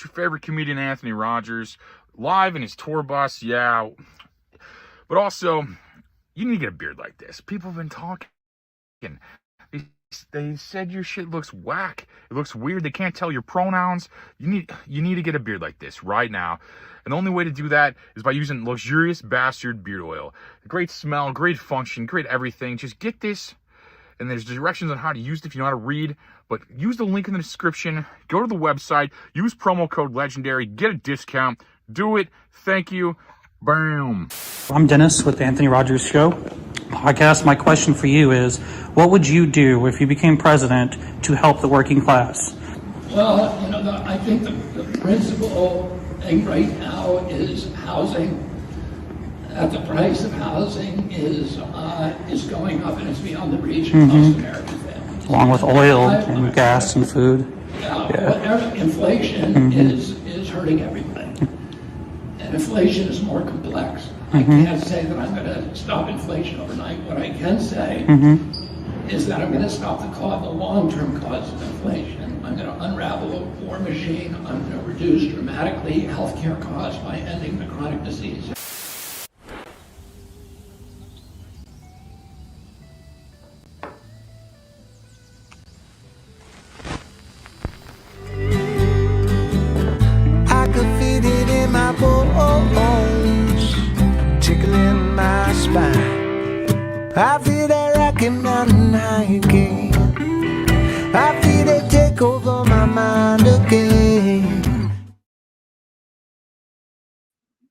your favorite comedian, Anthony Rogers, live in his tour bus, yeah. But also, you need to get a beard like this. People have been talking. They said your shit looks whack. It looks weird. They can't tell your pronouns. You need to get a beard like this right now. And the only way to do that is by using luxurious bastard beard oil. Great smell, great function, great everything. Just get this. And there's directions on how to use it if you know how to read. But use the link in the description. Go to the website. Use promo code LEGENDARY. Get a discount. Do it. Thank you. Boom. I'm Dennis with the Anthony Rogers Show podcast. My question for you is, what would you do if you became president to help the working class? Well, I think the principal thing right now is housing. The price of housing is going up, and it's beyond the reach of most American families. Along with oil and gas and food. Inflation is hurting everybody. And inflation is more complex. I can't say that I'm going to stop inflation overnight. What I can say is that I'm going to stop the long-term cause of inflation. I'm going to unravel the war machine. I'm going to reduce dramatically healthcare costs by ending the chronic disease. I could feel it in my bones, tickling my spine. I feel that rocking on the night again. I feel it take over my mind again.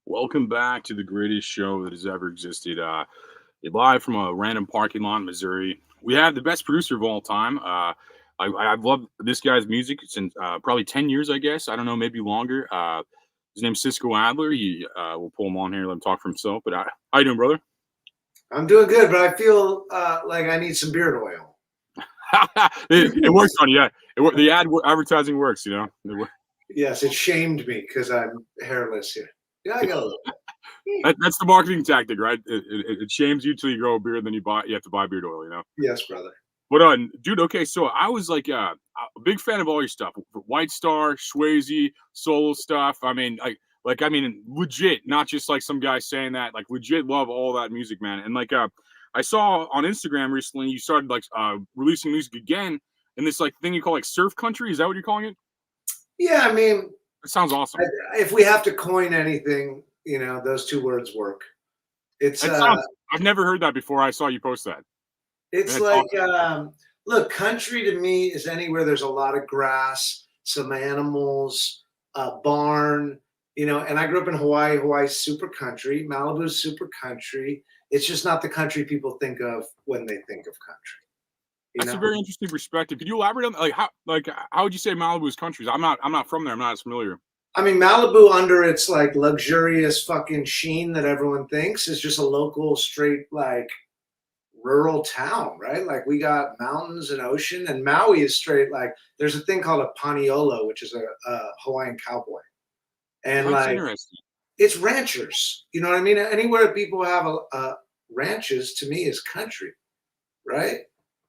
Welcome back to the greatest show that has ever existed. Live from a random parking lot in Missouri. We have the best producer of all time. I've loved this guy's music since probably 10 years, I guess. I don't know, maybe longer. His name's Cisco Adler. We'll pull him on here, let him talk for himself. But how you doing, brother? I'm doing good, but I feel like I need some beard oil. it works on you. Yeah. The advertising works, Yes, it shamed me because I'm hairless here. Yeah, I got a little bit. That's the marketing tactic, right? It shames you till you grow a beard, then you have to buy beard oil, Yes, brother. But dude, okay, so I was like a big fan of all your stuff. Whitestarr, Shwayze, solo stuff. I mean, legit, not just like some guy saying that. Like, legit love all that music, man. And like, I saw on Instagram recently you started like releasing music again in this like thing you call like surf country. Is that what you're calling it? Yeah, I mean, it sounds awesome. If we have to coin anything, those two words work. I've never heard that before. I saw you post that. It's like, look, country to me is anywhere there's a lot of grass, some animals, a barn, and I grew up in Hawaii. Hawaii's super country. Malibu's super country. It's just not the country people think of when they think of country. That's a very interesting perspective. Could you elaborate on how would you say Malibu's country? I'm not from there. I'm not as familiar. I mean, Malibu, under its like luxurious fucking sheen that everyone thinks, is just a local straight like rural town, right? Like, we got mountains and ocean, and Maui is straight like, there's a thing called a paniolo, which is a Hawaiian cowboy, and That's like interesting. It's ranchers. You know what I mean? Anywhere people have ranches, to me, is country, right?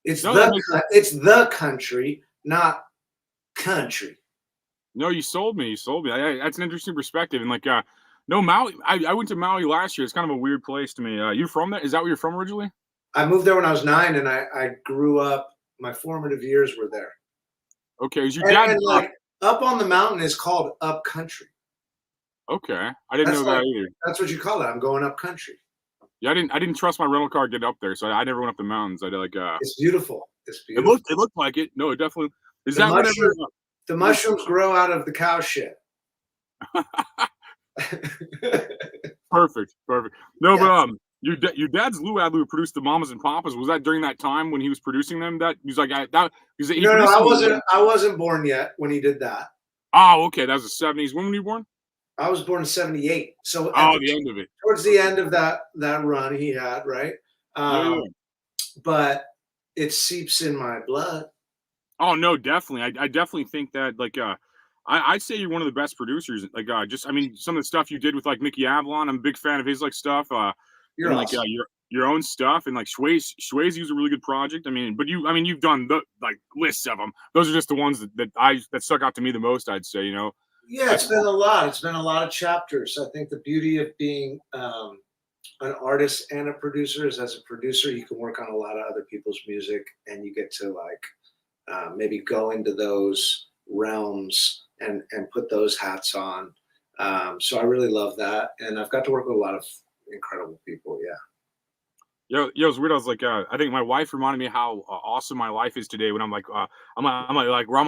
It's the country, not country. No, you sold me. That's an interesting perspective. And like, no, Maui. I went to Maui last year. It's kind of a weird place to me. You from there? Is that where you're from originally? I moved there when I was 9, and I grew up. My formative years were there. Okay, is your dad? And like, up on the mountain is called up country. Okay, I didn't know that either. That's what you call it. I'm going up country. Yeah, I didn't trust my rental car getting up there, so I never went up the mountains. I did like. It's beautiful. It's beautiful. It looked like it. No, it definitely is. The mushrooms grow out of the cow shit. Perfect. No, yeah. But your dad's Lou Adler, who produced the Mamas and Papas. Was that during that time when he was producing them? That he's like that. No, I wasn't born yet when he did that. Oh, okay, that was the 70s. When were you born? I was born in 78. So the end of it. Towards the end of that run he had, right? But it seeps in my blood. Oh no, definitely. I definitely think that like I'd say you're one of the best producers. Like some of the stuff you did with like Mickey Avalon, I'm a big fan of his like stuff. You're awesome. Like your own stuff, and like Shwayze was a really good project. You've done the like lists of them. Those are just the ones that stuck out to me the most. I'd say, Yeah, it's been a lot. It's been a lot of chapters. I think the beauty of being an artist and a producer is, as a producer, you can work on a lot of other people's music, and you get to like maybe go into those realms and put those hats on. So I really love that, and I've got to work with a lot of incredible people. Yeah. Yo, it's weird. I was like, I think my wife reminded me how awesome my life is today when I'm like, where I'm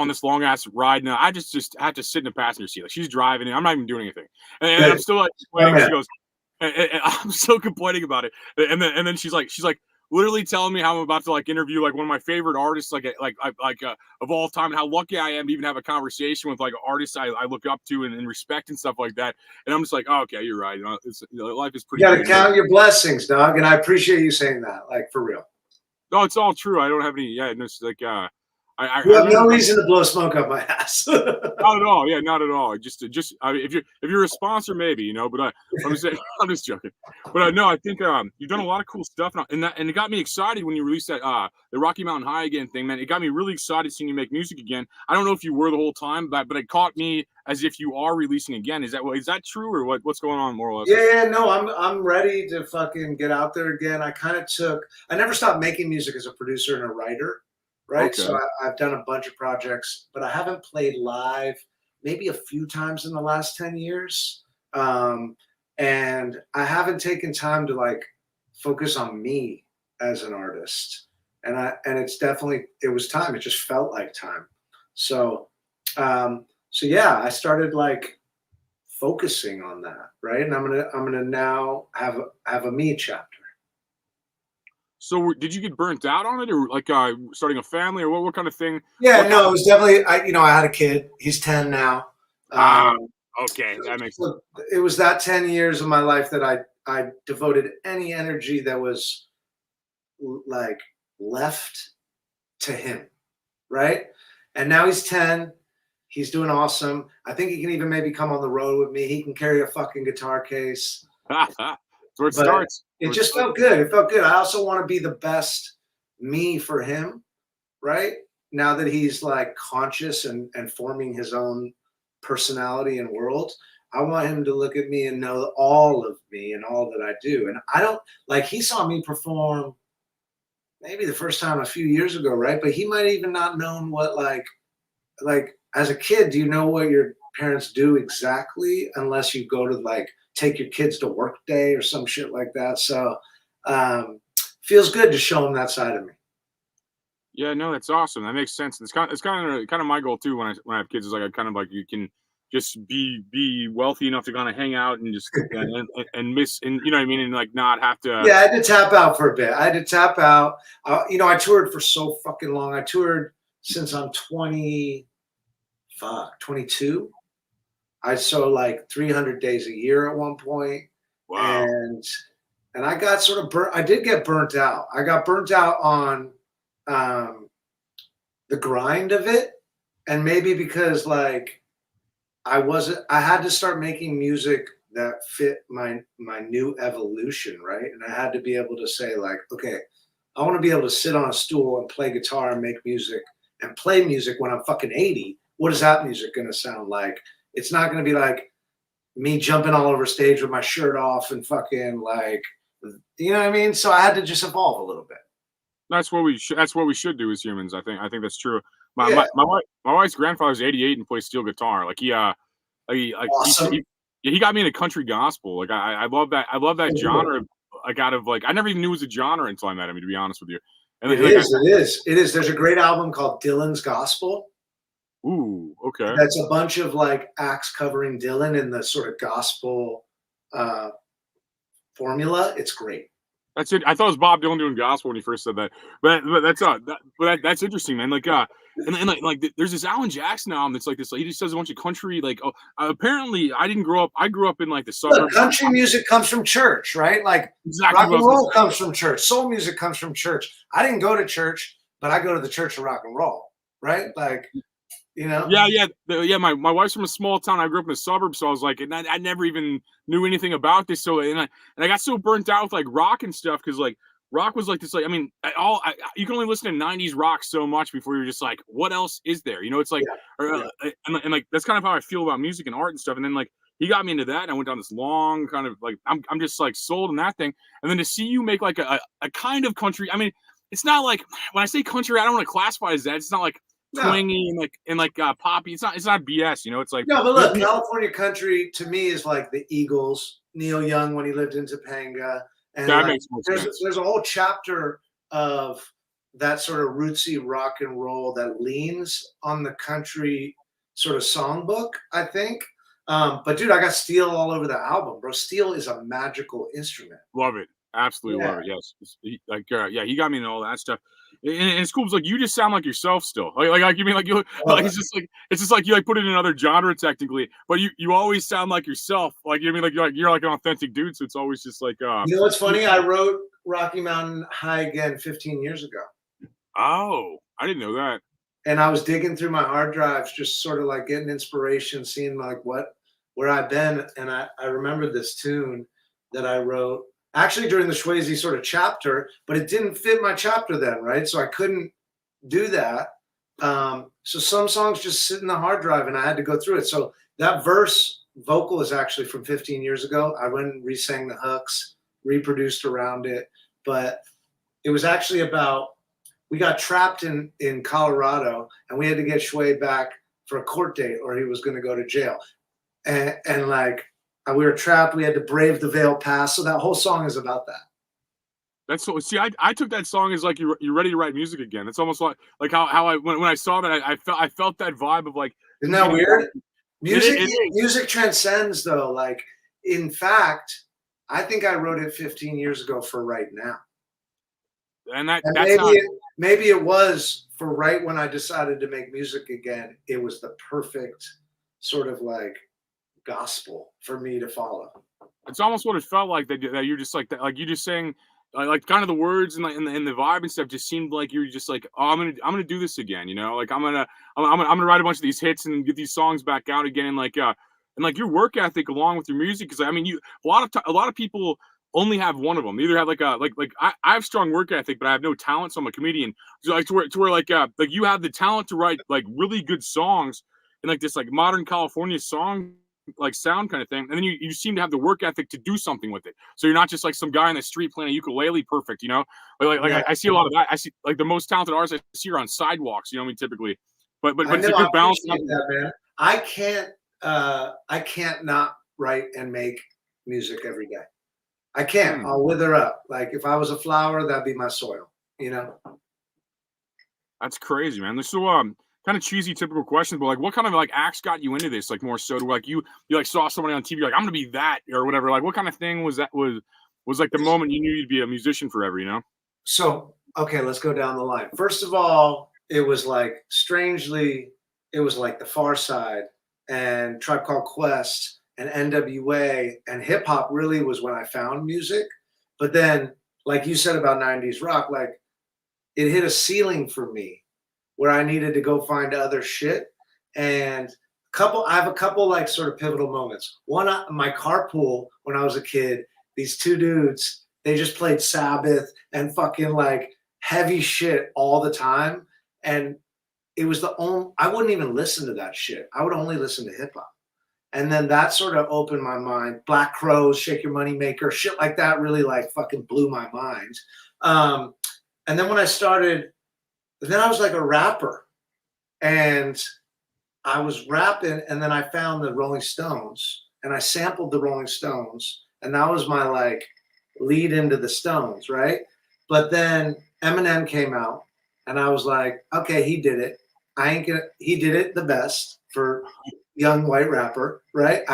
on this long ass ride now. I just have to sit in the passenger seat. Like she's driving, and I'm not even doing anything, and I'm still like complaining. She goes, and I'm still complaining about it, and then she's like literally telling me how I'm about to like interview like one of my favorite artists, like of all time, and how lucky I am to even have a conversation with like artists I look up to and respect and stuff like that. And I'm just like, oh, okay, you're right. Life is pretty. You got to count your blessings, dog, and I appreciate you saying that, like for real. No, it's all true. I don't have any. Yeah, it's like You have no reason to blow smoke up my ass. Not at all. Yeah, not at all. Just I mean, if you're a sponsor, maybe, but I'm just joking. But no, I think you've done a lot of cool stuff, and it got me excited when you released that the Rocky Mountain High Again thing, man. It got me really excited seeing you make music again. I don't know if you were the whole time, but it caught me as if you are releasing again. Is that true, or what's going on more or less? Yeah, no, I'm ready to fucking get out there again. I never stopped making music as a producer and a writer. Right. Okay. So I've done a bunch of projects, but I haven't played live maybe a few times in the last 10 years. And I haven't taken time to like focus on me as an artist. And it was time. It just felt like time. So yeah, I started like focusing on that. Right. And I'm going to now have a me chapter. So did you get burnt out on it, or like starting a family, or what kind of thing? Yeah, no, it was definitely. I had a kid. He's 10 now. Okay, that makes sense. It was that 10 years of my life that I devoted any energy that was like left to him, right? And now he's 10. He's doing awesome. I think he can even maybe come on the road with me. He can carry a fucking guitar case. That's where it starts. It just felt good. It felt good. I also want to be the best me for him, right? Now that he's like conscious and forming his own personality and world, I want him to look at me and know all of me and all that I do. And I don't like, he saw me perform maybe the first time a few years ago, right? But he might even not known what like as a kid, do you know what your parents do exactly unless you go to like take your kids to work day or some shit like that. So feels good to show them that side of me. Yeah, no, that's awesome. That makes sense. It's kind of my goal too when I have kids, is like I kind of like, you can just be wealthy enough to kind of hang out and just and miss, and you know what I mean, and like not have to. Yeah, I had to tap out for a bit. I had to tap out. I toured for so fucking long. I toured since I'm 22. I saw like 300 days a year at one point. Wow. And I got sort of burnt. I did get burnt out. I got burnt out on the grind of it. And maybe because like I had to start making music that fit my new evolution, right? And I had to be able to say like, okay, I want to be able to sit on a stool and play guitar and make music and play music when I'm fucking 80. What is that music going to sound like? It's not going to be like me jumping all over stage with my shirt off and fucking like, you know what I mean? So I had to just evolve a little bit. That's what we should do as humans. I think that's true. My wife's grandfather's 88 and plays steel guitar. Like he awesome. he got me into country gospel. Like I love that. I love that genre. Like out of like, I never even knew it was a genre until I met him, to be honest with you. And it is. There's a great album called Dylan's Gospel. Ooh, okay. That's a bunch of like acts covering Dylan in the sort of gospel formula. It's great. That's it. I thought it was Bob Dylan doing gospel when he first said that, but that's interesting, man. Like and like there's this Alan Jackson album that's like this. Like, he just does a bunch of country. Like apparently I didn't grow up. I grew up in like the suburbs. Look, country music comes from church, right? Like exactly rock and roll comes from church. Soul music comes from church. I didn't go to church, but I go to the church of rock and roll, right? Like. You know? Yeah. My wife's from a small town. I grew up in the suburbs, so I was like, and I never even knew anything about this. So and I got so burnt out with like rock and stuff because like rock was like this, like, I mean, you can only listen to 90s rock so much before you're just like, what else is there? You know, it's like, and like, that's kind of how I feel about music and art and stuff. And then like, he got me into that, and I went down this long kind of like, I'm just like sold on that thing. And then to see you make like a kind of country, I mean, it's not like, when I say country, I don't want to classify it as that. It's not like twingy and like poppy. It's not BS, you know. It's like, no, but look, California country to me is like the Eagles, Neil Young when he lived in Topanga, and that like, makes more sense. there's a whole chapter of that sort of rootsy rock and roll that leans on the country sort of songbook, I think. But dude, I got steel all over the album, bro. Steel is a magical instrument. Love it. Absolutely love it. Yes. He got me into all that stuff. And it's cool. It's like you just sound like yourself still. Like you mean like you like it's just like you like put it in another genre technically, but you always sound like yourself. Like you mean like you're like an authentic dude. So it's always just like you know what's funny? I wrote Rocky Mountain High again 15 years ago. Oh, I didn't know that. And I was digging through my hard drives, just sort of like getting inspiration, seeing like where I've been. And I remembered this tune that I wrote actually during the Shwayze sort of chapter, but it didn't fit my chapter then, right? So I couldn't do that. So some songs just sit in the hard drive and I had to go through it. So that verse vocal is actually from 15 years ago. I went and re-sang the hooks, reproduced around it, but it was actually about, we got trapped in Colorado and we had to get Shway back for a court date or he was going to go to jail. And like, we were trapped. We had to brave the Veil Pass. So that whole song is about that. That's so. See, I took that song as like you're ready to write music again. It's almost like how I when I saw that I felt that vibe of like. Isn't that weird? Music transcends though. Like in fact, I think I wrote it 15 years ago for right now. And that's maybe it was for right when I decided to make music again. It was the perfect sort of like gospel for me to follow. It's almost what it felt like that you're just like that, like you just saying like kind of the words and the vibe and stuff just seemed like you're just like, oh, I'm gonna do this again, you know, like I'm gonna write a bunch of these hits and get these songs back out again, and like your work ethic along with your music, because I mean a lot of people only have one of them. They either have like I have strong work ethic, but I have no talent, so I'm a comedian. So like to where like you have the talent to write like really good songs and like this like modern California song like sound kind of thing, and then you seem to have the work ethic to do something with it. So you're not just like some guy on the street playing a ukulele perfect, you know. I see a lot of that. I see like the most talented artists I see are on sidewalks, you know what I mean, typically. But it's a good balance. That, man. I can't not write and make music every day. I can't. I'll wither up. Like if I was a flower, that'd be my soil, you know. That's crazy, man. So kind of cheesy, typical questions, but like, what kind of like acts got you into this? Like more so to like you like saw somebody on TV, like I'm gonna be that or whatever. Like, what kind of thing was that? Was like the moment you knew you'd be a musician forever? You know? So okay, let's go down the line. First of all, it was like strangely, it was like the Far Side and Tribe Called Quest and NWA and hip hop really was when I found music. But then, like you said about 90s rock, like it hit a ceiling for me where I needed to go find other shit. And I have a couple like sort of pivotal moments. One, my carpool when I was a kid, these two dudes, they just played Sabbath and fucking like heavy shit all the time. And it was I wouldn't even listen to that shit. I would only listen to hip hop. And then that sort of opened my mind. Black Crowes, Shake Your Money Maker, shit like that really like fucking blew my mind. And then when I started, then I was like a rapper and I was rapping, and then I found the Rolling Stones and I sampled the Rolling Stones, and that was my like lead into the Stones, right? But then Eminem came out and I was like, okay, he did it. He did it the best for young white rapper, right?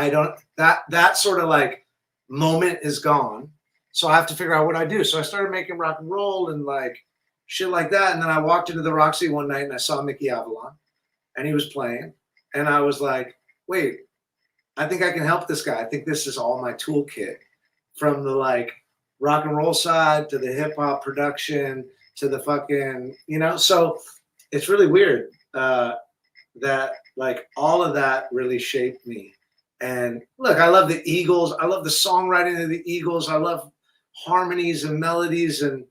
That sort of like moment is gone. So I have to figure out what I do. So I started making rock and roll and like shit like that. And then I walked into the Roxy one night and I saw Mickey Avalon and he was playing. And I was like, wait, I think I can help this guy. I think this is all my toolkit, from the like rock and roll side to the hip hop production to the fucking, you know, so it's really weird that like all of that really shaped me. And look, I love the Eagles. I love the songwriting of the Eagles. I love harmonies and melodies. And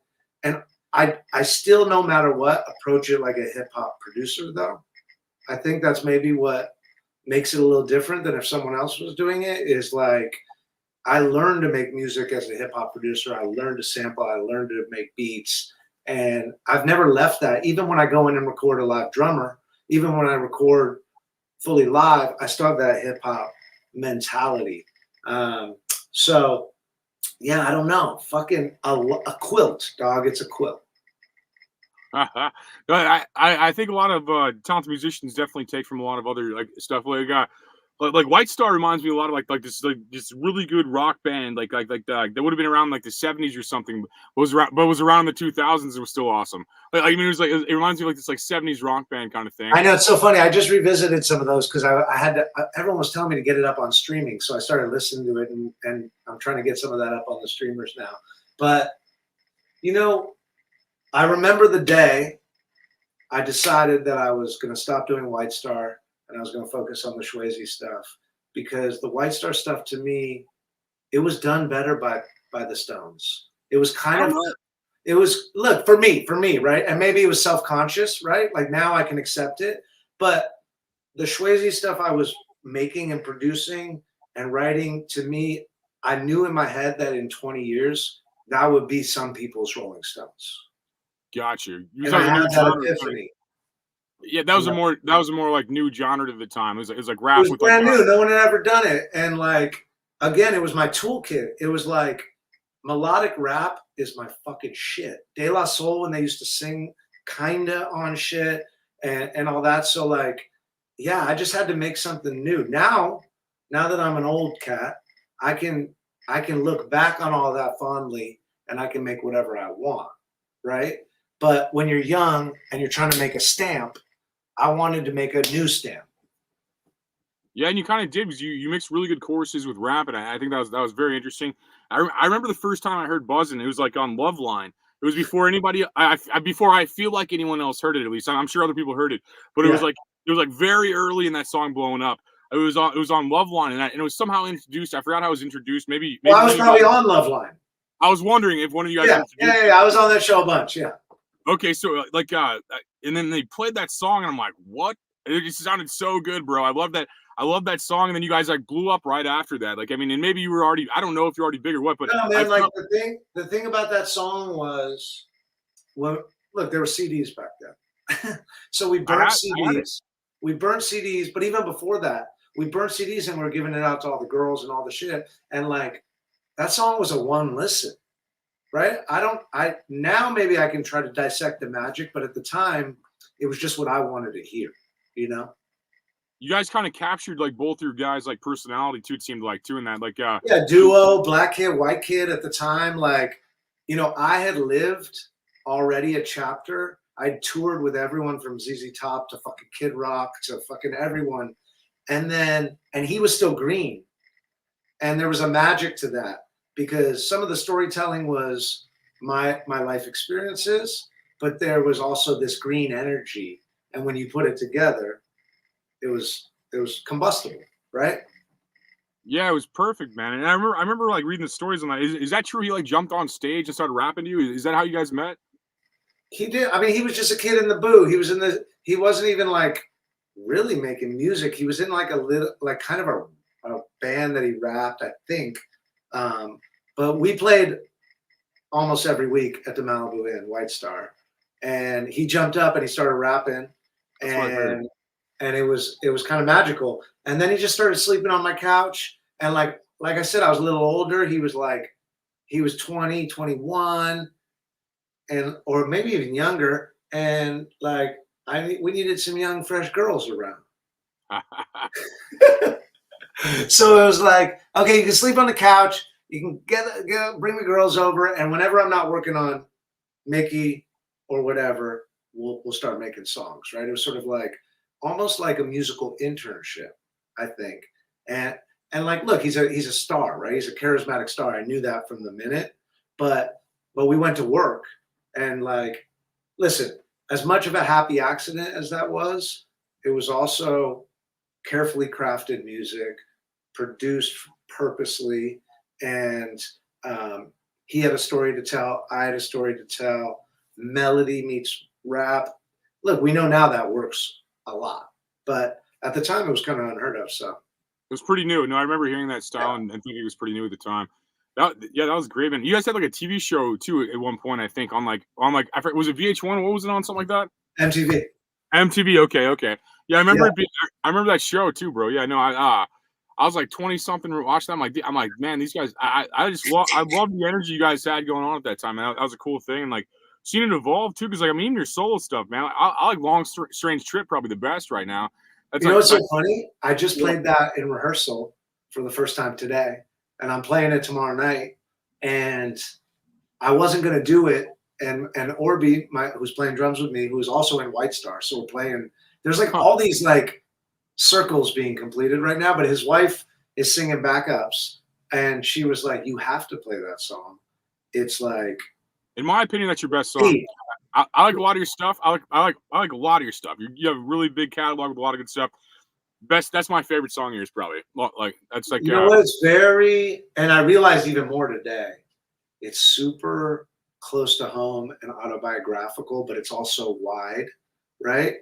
and I still, no matter what, approach it like a hip hop producer though. I think that's maybe what makes it a little different than if someone else was doing it, is like, I learned to make music as a hip hop producer. I learned to sample, I learned to make beats, and I've never left that. Even when I go in and record a live drummer, even when I record fully live, I still have that hip hop mentality. So yeah, I don't know. Fucking a quilt, dog. It's a quilt. I think a lot of talented musicians definitely take from a lot of other like stuff. Like Whitestarr reminds me a lot of like this really good rock band that would have been around like the 70s or something, but was around the 2000s and was still awesome. Like, I mean, it reminds me of like this like 70s rock band kind of thing. I know, it's so funny. I just revisited some of those because I had to. Everyone was telling me to get it up on streaming, so I started listening to it, and I'm trying to get some of that up on the streamers now. But you know, I remember the day I decided that I was going to stop doing Whitestarr and I was going to focus on the Shwayze stuff, because the Whitestarr stuff, to me, it was done better by the Stones. It was kind of, it was, look, for me, right? And maybe it was self-conscious, right? Like now I can accept it. But the Shwayze stuff I was making and producing and writing, to me, I knew in my head that in 20 years, that would be some people's Rolling Stones. Got you. And I had that epiphany. Yeah, that was a more like new genre at the time. It was like rap. It was with brand like, new. No one had ever done it. And like, again, it was my toolkit. It was like, melodic rap is my fucking shit. De La Soul, when they used to sing kinda on shit and all that. So like, yeah, I just had to make something new. Now that I'm an old cat, I can look back on all that fondly and I can make whatever I want, right? But when you're young and you're trying to make a stamp, I wanted to make a new stamp. Yeah, and you kind of did, because you mixed really good choruses with rap, and I think that was very interesting. I remember the first time I heard Buzzin', it was like on Loveline. It was before anybody, before I feel like anyone else heard it. At least I'm sure other people heard it, but it was like very early in that song blowing up. It was on Loveline, and it was somehow introduced. I forgot how it was introduced. Maybe I was probably on Loveline. I was wondering if one of you guys. Yeah, I was on that show a bunch. Yeah. Okay, so and then they played that song, and I'm like, what? It just sounded so good, bro. I love that song, and then you guys like blew up right after that. Like, I mean, and maybe you were already, I don't know if you're already big or what, but no, man. The thing about that song was, well, look, there were CDs back then, so we burnt CDs. We burnt CDs, but even before that, we burnt CDs and we were giving it out to all the girls and all the shit. And like, that song was a one listen. Right? Now maybe I can try to dissect the magic, but at the time it was just what I wanted to hear, you know? You guys kind of captured like both your guys' like personality too, it seemed like too, in that like yeah, duo, black kid, white kid at the time. Like, you know, I had lived already a chapter. I'd toured with everyone from ZZ Top to fucking Kid Rock to fucking everyone. And he was still green. And there was a magic to that, because some of the storytelling was my life experiences, but there was also this green energy. And when you put it together, it was combustible, right? Yeah, it was perfect, man. And I remember like reading the stories on that. Is that true? He like jumped on stage and started rapping to you? Is that how you guys met? He did. I mean, he was just a kid in the booth. He wasn't even like really making music. He was in like a little, like kind of a band that he rapped, I think. But we played almost every week at the Malibu Inn, Whitestarr, and he jumped up and he started rapping, and it was kind of magical. And then he just started sleeping on my couch, and like I said, I was a little older. He was 20, 21, and or maybe even younger, and like we needed some young, fresh girls around. So it was like, okay, you can sleep on the couch. You can bring the girls over, and whenever I'm not working on Mickey or whatever, we'll start making songs, right? It was sort of like almost like a musical internship, I think. And like, look, he's a star, right? He's a charismatic star. I knew that from the minute, but we went to work, and like, listen, as much of a happy accident as that was, it was also carefully crafted music, produced purposely. And he had a story to tell. I had a story to tell. Melody meets rap. Look, we know now that works a lot, but at the time it was kind of unheard of. So It was pretty new. No, I remember hearing that style and thinking it was pretty new at the time. That was great, man. You guys had like a TV show too at one point, I think, on I forget, was it VH1? What was it on? Something like that? MTV. MTV. Okay. Yeah, I remember I remember that show too, bro. Yeah, no, I was like 20 something watching that. I'm like, man, these guys. I love the energy you guys had going on at that time, man. That was a cool thing, and like seeing it evolve too. Because like, I mean, even your solo stuff, man. I like Long Strange Trip probably the best right now. That's You know what's so funny? I just played that in rehearsal for the first time today, and I'm playing it tomorrow night. And I wasn't going to do it. And Orby, who's playing drums with me, who's also in Whitestarr, so we're playing. There's like all these like circles being completed right now, but his wife is singing backups, and she was like, "You have to play that song." It's like, in my opinion, that's your best song. I like a lot of your stuff. I like a lot of your stuff. You have a really big catalog with a lot of good stuff. That's my favorite song of yours, probably. Like that's like you know what? It's very, and I realized even more today. It's super close to home and autobiographical, but it's also wide, right?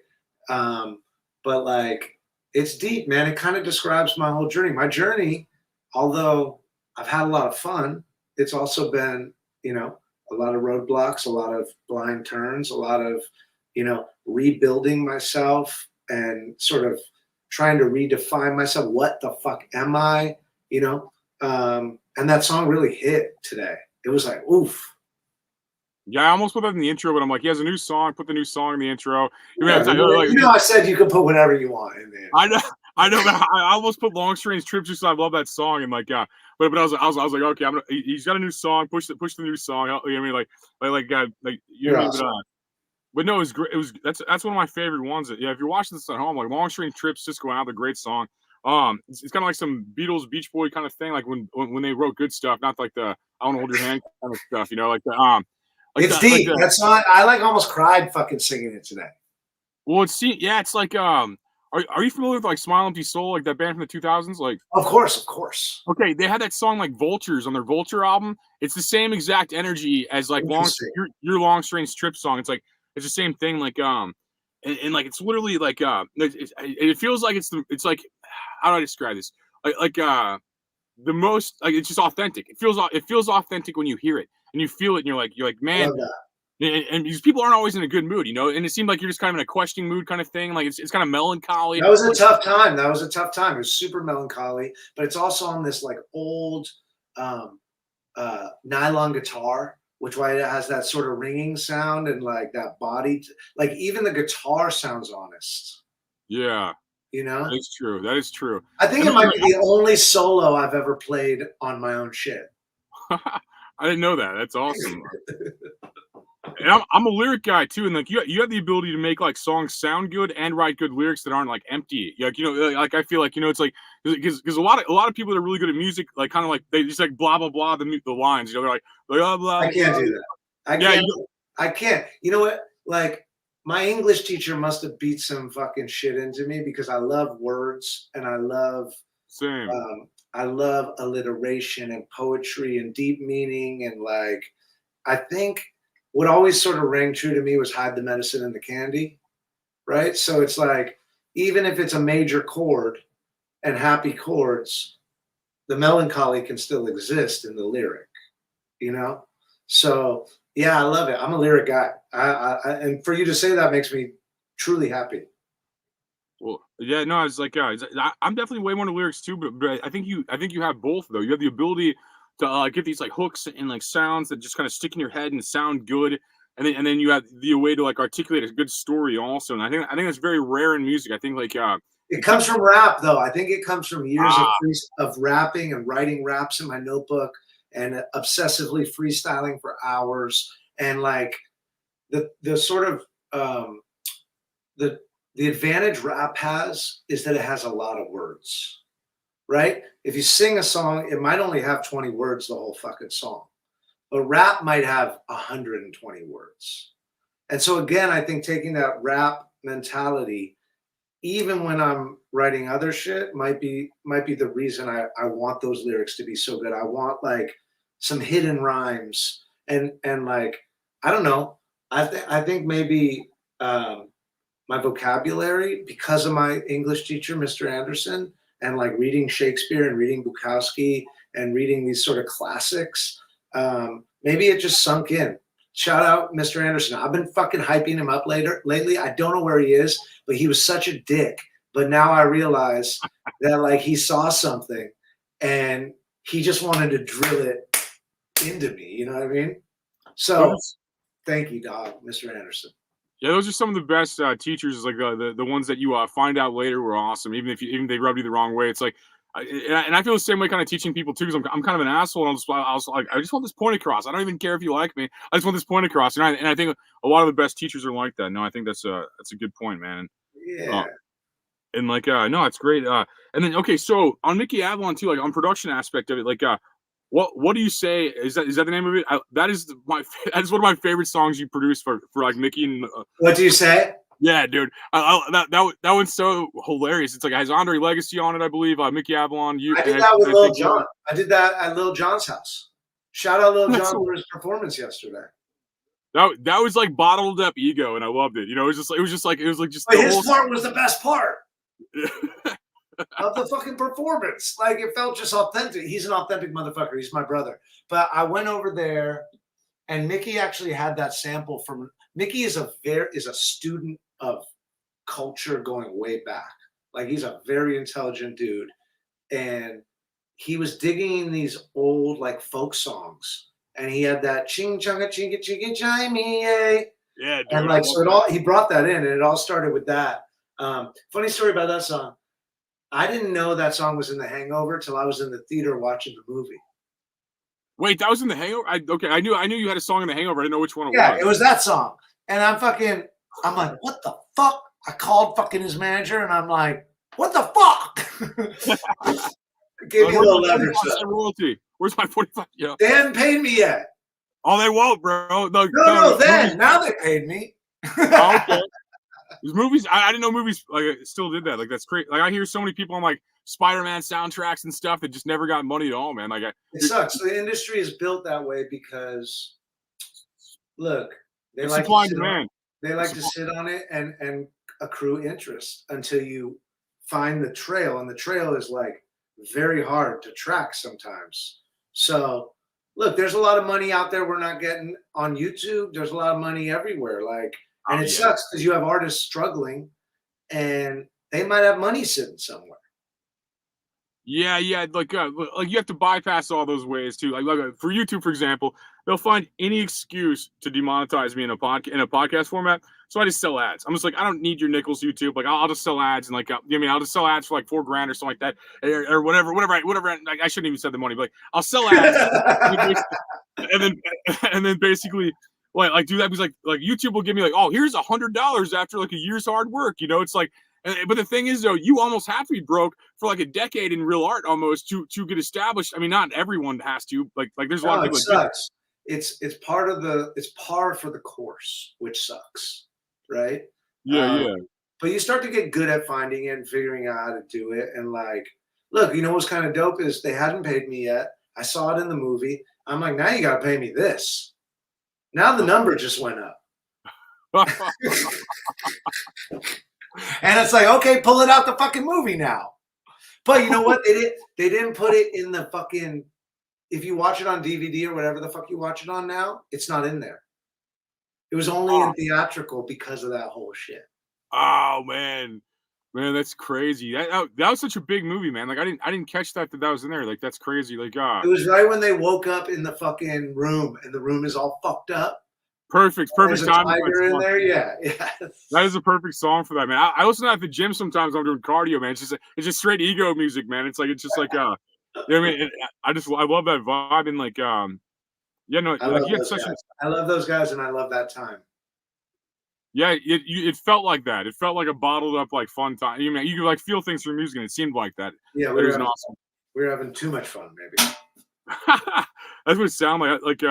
But like, it's deep, man. It kind of describes my whole journey. My journey, although I've had a lot of fun, it's also been, you know, a lot of roadblocks, a lot of blind turns, a lot of, you know, rebuilding myself and sort of trying to redefine myself. What the fuck am I? You know? And that song really hit today. It was like, oof. Yeah, I almost put that in the intro, but I'm like, he has a new song. Put the new song in the intro. I said you could put whatever you want in there. I know. But I almost put Long Strange Trip just because I love that song and like, but I was like, okay, he's got a new song. Push the new song. You know what I mean? Like you know what I mean? But no, it was great. That's one of my favorite ones. Yeah, if you're watching this at home, like Long Strange Trip, Cisco Adler, great song. It's kind of like some Beatles, Beach Boy kind of thing. Like when they wrote good stuff, not like the I want to hold your hand kind of stuff. You know, like the it's deep. That song, I like almost cried fucking singing it today. Well, it's like Are you familiar with like Smile Empty Soul, like that band from the 2000s? Like, of course. Okay, they had that song like Vultures on their Vulture album. It's the same exact energy as like your Long Strange Trip song. It's the same thing. Like and like it's literally like it feels like it's like, how do I describe this? Like the most, like, it's just authentic. It feels authentic when you hear it and you feel it and you're like man. And these people aren't always in a good mood, you know. And it seemed like you're just kind of in a questioning mood, kind of thing. Like it's kind of melancholy. That was a tough time. It was super melancholy, but it's also on this like old nylon guitar, which has that sort of ringing sound and like that body. Like even the guitar sounds honest. Yeah, you know, that is true. That is true. I think it might be the only solo I've ever played on my own shit. I didn't know that. That's awesome. And I'm a lyric guy too, and like you have the ability to make like songs sound good and write good lyrics that aren't like empty. Like, you know, like I feel like, you know, it's like because a lot of people that are really good at music, like kind of like they just like blah blah blah the lines. You know, they're like blah blah. I can't do that. I can't. You know what? Like my English teacher must have beat some fucking shit into me because I love words and I love alliteration and poetry and deep meaning, and like I think what always sort of rang true to me was hide the medicine in the candy, right? So it's like, even if it's a major chord and happy chords, the melancholy can still exist in the lyric, you know? So yeah, I love it. I'm a lyric guy. And for you to say that makes me truly happy. Well, yeah, no, I was like, I'm definitely way more into lyrics too, but I think you have both though. You have the ability to get these like hooks and like sounds that just kind of stick in your head and sound good, and then you have the way to like articulate a good story also. And I think that's very rare in music. I think like it comes from rap though. I think it comes from years of rapping and writing raps in my notebook and obsessively freestyling for hours. And like the sort of the advantage rap has is that it has a lot of words, right? If you sing a song, it might only have 20 words the whole fucking song, but rap might have 120 words. And so again, I think taking that rap mentality, even when I'm writing other shit, might be the reason I want those lyrics to be so good. I want like some hidden rhymes, and like, I don't know. I think maybe my vocabulary, because of my English teacher, Mr. Anderson, and like reading Shakespeare and reading Bukowski and reading these sort of classics, maybe it just sunk in. Shout out Mr. Anderson. I've been fucking hyping him up lately. I don't know where he is, but he was such a dick. But now I realize that like he saw something and he just wanted to drill it into me. You know what I mean? So thank you, dog, Mr. Anderson. Yeah, those are some of the best teachers. Like the ones that you find out later were awesome. Even if they rubbed you the wrong way, it's like, and I feel the same way kind of teaching people too. Because I'm kind of an asshole. And I was like, I just want this point across. I don't even care if you like me. I just want this point across. And I think a lot of the best teachers are like that. No, I think that's a good point, man. Yeah. And like, no, it's great. And then okay, so on Mickey Avalon too, like on production aspect of it, like, what do you say? Is that the name of it? That is one of my favorite songs you produced for like Mickey. And what do you say? Yeah, dude, that one's so hilarious. It's like it has Andre Legacy on it, I believe. Mickey Avalon. I did that with Lil Jon. I did that at Lil Jon's house. Shout out Lil Jon for his performance yesterday. That was like bottled up ego, and I loved it. You know, it was just like But his part was the best part. Of the fucking performance. Like, it felt just authentic. He's an authentic motherfucker. He's my brother. But I went over there, and Mickey actually had that sample from Mickey is a student of culture going way back. Like, he's a very intelligent dude. And he was digging in these old like folk songs. And he had that ching chunga chinga chinga chimey. Yeah, dude. And like so he brought that in, and it all started with that. Funny story about that song. I didn't know that song was in The Hangover till I was in the theater watching the movie. Wait, that was in The Hangover? I knew you had a song in The Hangover. I didn't know which one it was. Yeah, it was that song. And I'm like, what the fuck? I called fucking his manager and I'm like, what the fuck? Give me a little leverage. Where's my 45? Yeah. They haven't paid me yet. Oh, they won't, bro. No, then. Now they paid me. Oh, okay. These movies, I didn't know movies like still did that. Like, that's great. Like, I hear so many people on like Spider-Man soundtracks and stuff that just never got money at all, man. Like, it sucks. The industry is built that way because, look, they like to sit on it and accrue interest until you find the trail, and the trail is like very hard to track sometimes. So, look, there's a lot of money out there we're not getting on YouTube. There's a lot of money everywhere, like. And it sucks because you have artists struggling and they might have money sitting somewhere. Yeah. Like you have to bypass all those ways too. Like for YouTube, for example, they'll find any excuse to demonetize me in a podcast format. So I just sell ads. I'm just like, I don't need your nickels, YouTube. Like I'll just sell ads and like, I'll just sell ads for like $4,000 or something like that, or whatever. Like, I shouldn't even say the money, but like I'll sell ads, and then basically. Like do that because like YouTube will give me like, oh, here's $100 after like a year's hard work. You know, it's like, but the thing is though, you almost have to be broke for like a decade in real art almost to get established. I mean, not everyone has to. Like there's a lot of people. It sucks. It's par for the course, which sucks, right? Yeah. But you start to get good at finding it and figuring out how to do it. And like, look, you know what's kind of dope is they hadn't paid me yet. I saw it in the movie. I'm like, now you got to pay me this. Now the number just went up. And it's like, okay, pull it out the fucking movie now. But you know what? They didn't put it in the fucking, if you watch it on DVD or whatever the fuck you watch it on now, it's not in there. It was only in theatrical because of that whole shit. Oh man, that's crazy. That was such a big movie, man. Like I didn't catch that was in there. Like that's crazy. Like it was right when they woke up in the fucking room, and the room is all fucked up. Perfect time. Tiger in there, yeah. That is a perfect song for that, man. I listen to that at the gym sometimes. I'm doing cardio, man. It's just straight ego music, man. It's like you know what I mean? I love that vibe and like I love those guys, and I love that time. Yeah, it felt like that. It felt like a bottled up like fun time. You could like feel things through music, and it seemed like that. Yeah, we were having too much fun, maybe. That's what it sounded like.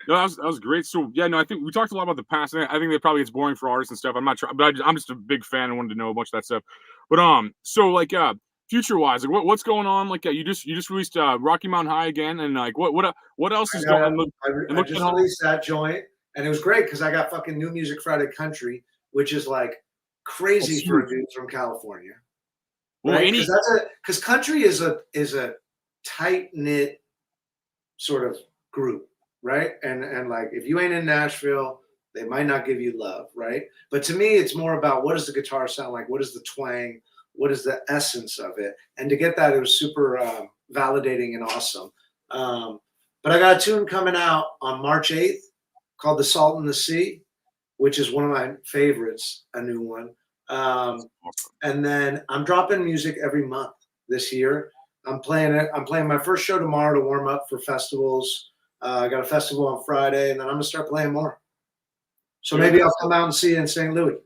No, that was great. So yeah, no, I think we talked a lot about the past. I think that probably gets boring for artists and stuff. I'm not trying, but I'm just a big fan and wanted to know a bunch of that stuff. But so like future wise, like what's going on? Like you just released Rocky Mountain High again, and like what else is going on? I just released that joint, and it was great because I got fucking New Music Friday Country, which is like crazy for a dude from California. Well, right? Because country is a tight knit sort of group, right? And like if you ain't in Nashville, they might not give you love, right? But to me, it's more about what does the guitar sound like? What is the twang? What is the essence of it? And to get that, it was super validating and awesome. But I got a tune coming out on March 8th called The Salt in the Sea, which is one of my favorites, a new one. And then I'm dropping music every month this year. I'm playing my first show tomorrow to warm up for festivals. I got a festival on Friday, and then I'm gonna start playing more. So maybe I'll come out and see you in St. Louis.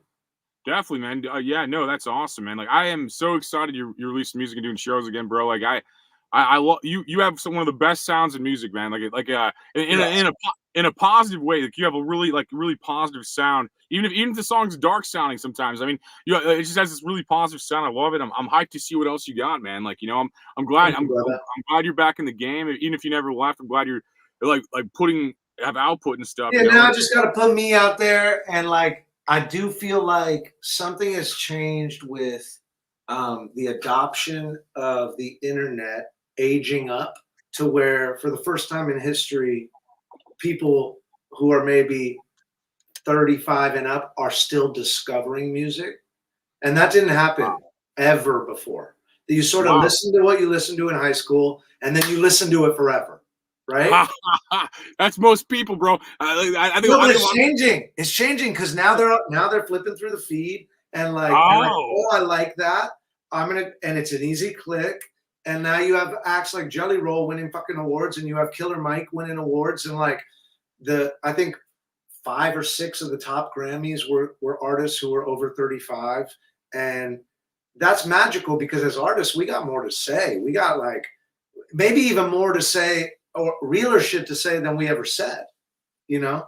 Definitely, man. Yeah, no, that's awesome, man. Like I am so excited you're releasing music and doing shows again, bro. Like I love you. You have one of the best sounds in music, man. In a positive way. Like you have a really positive sound. Even if the song's dark sounding sometimes. I mean, it just has this really positive sound. I love it. I'm hyped to see what else you got, man. Like I'm glad I'm glad you're back in the game. Even if you never left, I'm glad you're like have output and stuff. Yeah, now I just got to put me out there, and like I do feel like something has changed with the adoption of the internet aging up to where for the first time in history, people who are maybe 35 and up are still discovering music. And that didn't happen ever before. You sort of listen to what you listened to in high school, and then you listen to it forever, right? That's most people, bro. I think it's changing. It's changing because now they're flipping through the feed and like, I like that. And it's an easy click. And now you have acts like Jelly Roll winning fucking awards, and you have Killer Mike winning awards, and like I think 5 or 6 of the top Grammys were artists who were over 35, and that's magical because as artists we got more to say. We got like maybe even more to say or realer shit to say than we ever said. You know.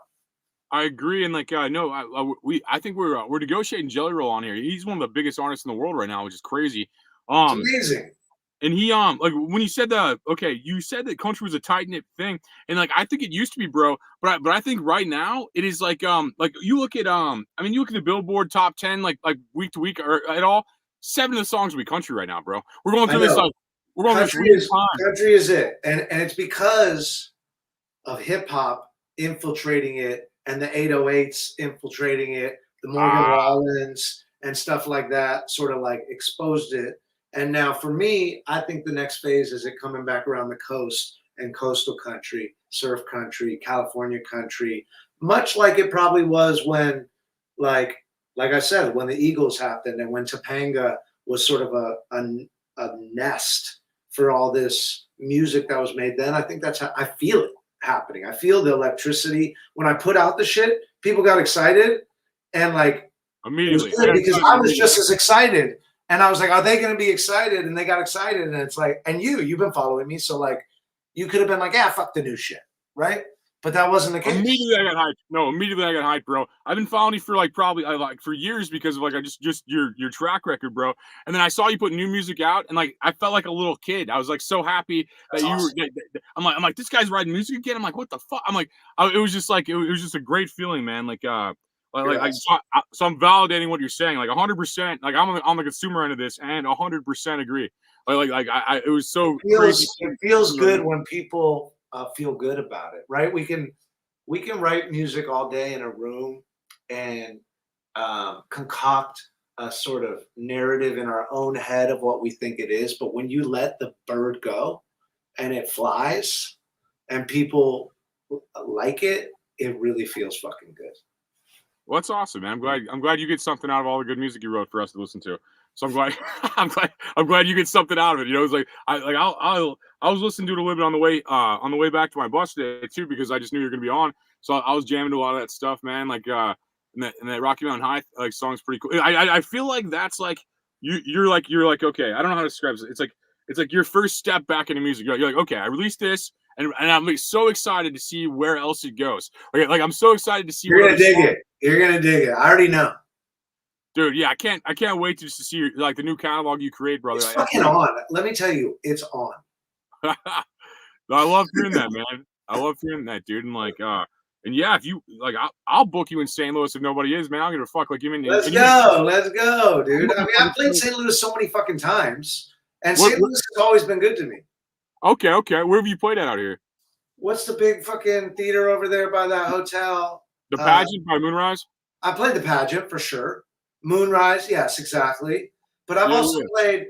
I agree, and like I think we're negotiating Jelly Roll on here. He's one of the biggest artists in the world right now, which is crazy. It's amazing. And he like when you said you said that country was a tight knit thing, and like I think it used to be, bro. But I think right now it is like you look at you look at the Billboard top 10 like week to week or at all. 7 of the songs will be country right now, bro. We're going through this country is it, and it's because of hip hop infiltrating it and the 808s infiltrating it, the Morgan Wallens and stuff like that sort of like exposed it. And now for me, I think the next phase is it coming back around the coast and coastal country, surf country, California country, much like it probably was when, like I said, when the Eagles happened and when Topanga was sort of a nest for all this music that was made then. I think that's how I feel it happening. I feel the electricity. When I put out the shit, people got excited and like immediately because I was just as excited. And I was like, are they going to be excited? And they got excited. And it's like, and you've been following me. So like, you could have been like, yeah, fuck the new shit. Right. But that wasn't the case. Immediately I got hyped. No, immediately I got hyped, bro. I've been following you for like probably for years because of like I just your track record, bro. And then I saw you put new music out, and like I felt like a little kid. I was like so happy that awesome. I'm like this guy's writing music again. I'm like, what the fuck? I'm like, it was just a great feeling, man. Like so I'm validating what you're saying, like 100%. Like I'm on the consumer end of this, and 100% agree. It was so crazy. It feels good when people feel good about it, right? We can write music all day in a room and concoct a sort of narrative in our own head of what we think it is. But when you let the bird go and it flies and people like it, it really feels fucking good. Well, that's awesome, man. I'm glad you get something out of all the good music you wrote for us to listen to. So I'm glad you get something out of it. You know, it's like I was listening to it a little bit on the way back to my bus today too, because I just knew you were gonna be on. So I was jamming to a lot of that stuff, man. Like and that Rocky Mountain High like song's pretty cool. I feel like that's like you're like okay, I don't know how to describe it. It's like your first step back into music. You're like okay, I released this. And I'm like, so excited to see where else it goes. Like I'm so excited to see. You're gonna dig it. You're gonna dig it. I already know. Dude, yeah, I can't wait to see your, like the new catalog you create, brother. It's fucking on. Let me tell you, it's on. I love hearing that, man. I love hearing that, dude. And like, and yeah, if you like, I'll book you in St. Louis if nobody is, man. I don't give a fuck. Like, Let's go, dude. I mean, I've played St. Louis so many fucking times, and St. Louis has always been good to me. Okay. Where have you played at out here? What's the big fucking theater over there by that hotel? The Pageant by Moonrise? I played the Pageant for sure. Moonrise, yes, exactly. But I've also played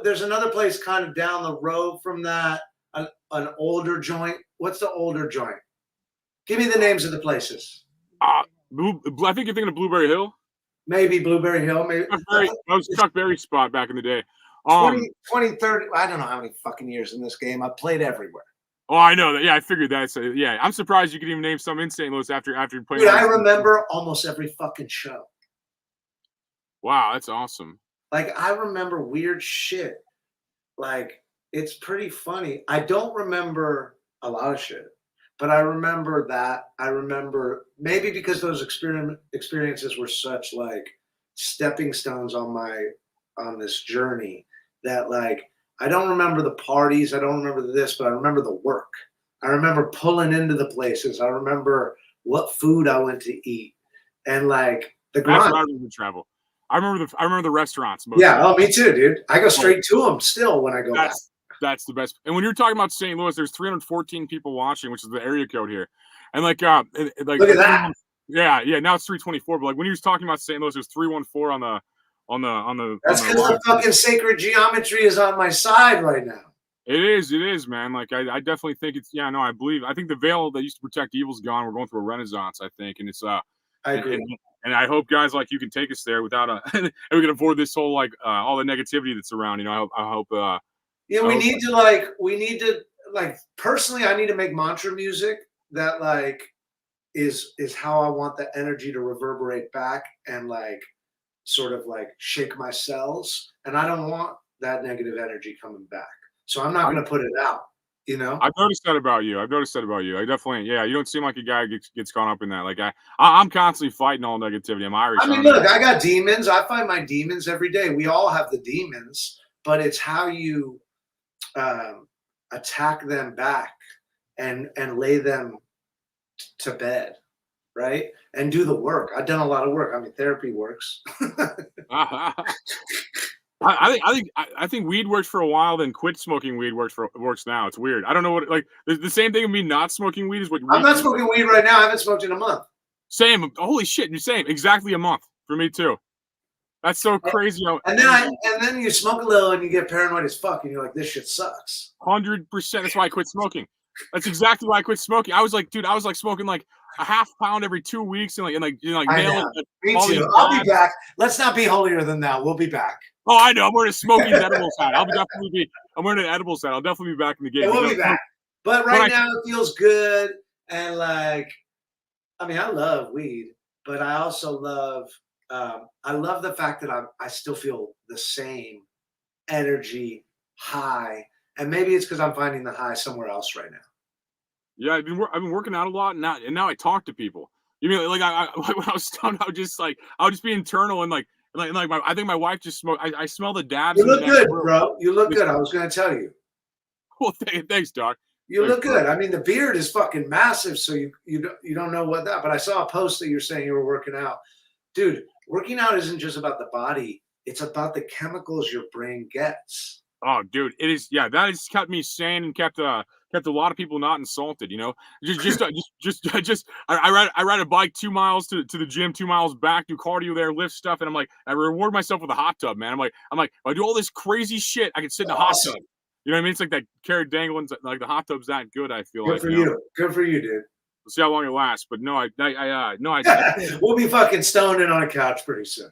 there's another place kind of down the road from that, an older joint. What's the older joint? Give me the names of the places. I think you're thinking of Blueberry Hill. Maybe Blueberry Hill. Maybe that was Chuck Berry's spot back in the day. 20, 30. I don't know how many fucking years in this game. I've played everywhere. Oh, I know that. Yeah, I figured that. So, yeah, I'm surprised you could even name some in St. Louis after you played. Dude, I remember almost every fucking show. Wow, that's awesome. Like, I remember weird shit. Like, it's pretty funny. I don't remember a lot of shit, but I remember that. I remember maybe because those experiences were such like stepping stones on this journey that like I don't remember the parties. I don't remember this, but I remember the work. I remember pulling into the places. I remember what food I went to eat and like the grind. That's what I remember travel. I remember the restaurants. Yeah, oh, me too, dude. I go straight to them still when I go back. That's the best. And when you're talking about St. Louis, there's 314 people watching, which is the area code here. And like, like look at that. Yeah. Now it's 324. But like when he was talking about St. Louis, there's 314 on the. That's because the fucking sacred geometry is on my side right now. It is, man. Like I definitely think it's. Yeah, no, I think the veil that used to protect evil is gone. We're going through a renaissance, I think, and it's I agree. And I hope guys like you can take us there without and we can avoid this whole like all the negativity that's around. You know, I hope. Yeah, we need to personally, I need to make mantra music that like is how I want the energy to reverberate back and like sort of like shake my cells. And I don't want that negative energy coming back. So I'm not going to put it out, you know? I've noticed that about you. I definitely, yeah, you don't seem like a guy who gets caught up in that. Like I'm constantly fighting all negativity. I'm Irish. I mean, look, I got demons. I find my demons every day. We all have the demons, but it's how you attack them back and lay them to bed, right? And do the work. I've done a lot of work. I mean, therapy works. I think weed worked for a while, then quit smoking weed works now. It's weird. I don't know what like the same thing with me not smoking weed is what I'm not smoking weed right now. I haven't smoked in a month. Same. Holy shit, you're same. Exactly a month for me too. That's so crazy. And then you smoke a little and you get paranoid as fuck and you're like, this shit sucks. 100%. That's why I quit smoking. That's exactly why I quit smoking. I was like smoking like a half pound every 2 weeks and like nailing it. Me too. I'll be back. Let's not be holier than thou. We'll be back. Oh, I know. I'm wearing a smoking edibles hat. I'm wearing an edibles hat. I'll definitely be back in the game. We'll be back. But right now it feels good. And like, I mean, I love weed, but I also love the fact that I still feel the same energy high. And maybe it's because I'm finding the high somewhere else right now. Yeah, I've been working out a lot, and now I talk to people. You mean like when I was stoned, I would just be internal and I think my wife just smoked. I smell the dabs. You look good, bro. You look good. I was going to tell you. Well, thanks, Doc. You look good. I mean, the beard is fucking massive, so you don't know what that. But I saw a post that you're saying you were working out, dude. Working out isn't just about the body; it's about the chemicals your brain gets. Oh, dude, it is. Yeah, that has kept me sane and kept a lot of people not insulted. You know, I ride a bike 2 miles to the gym, 2 miles back, do cardio there, lift stuff, and I'm like, I reward myself with a hot tub, man. I'm like, if I do all this crazy shit, I can sit in a hot tub. You know what I mean? It's like that carrot dangling, like the hot tub's that good. I feel good for you. Good for you, dude. We'll see how long it lasts. But no, we'll be fucking stoned in on a couch pretty soon.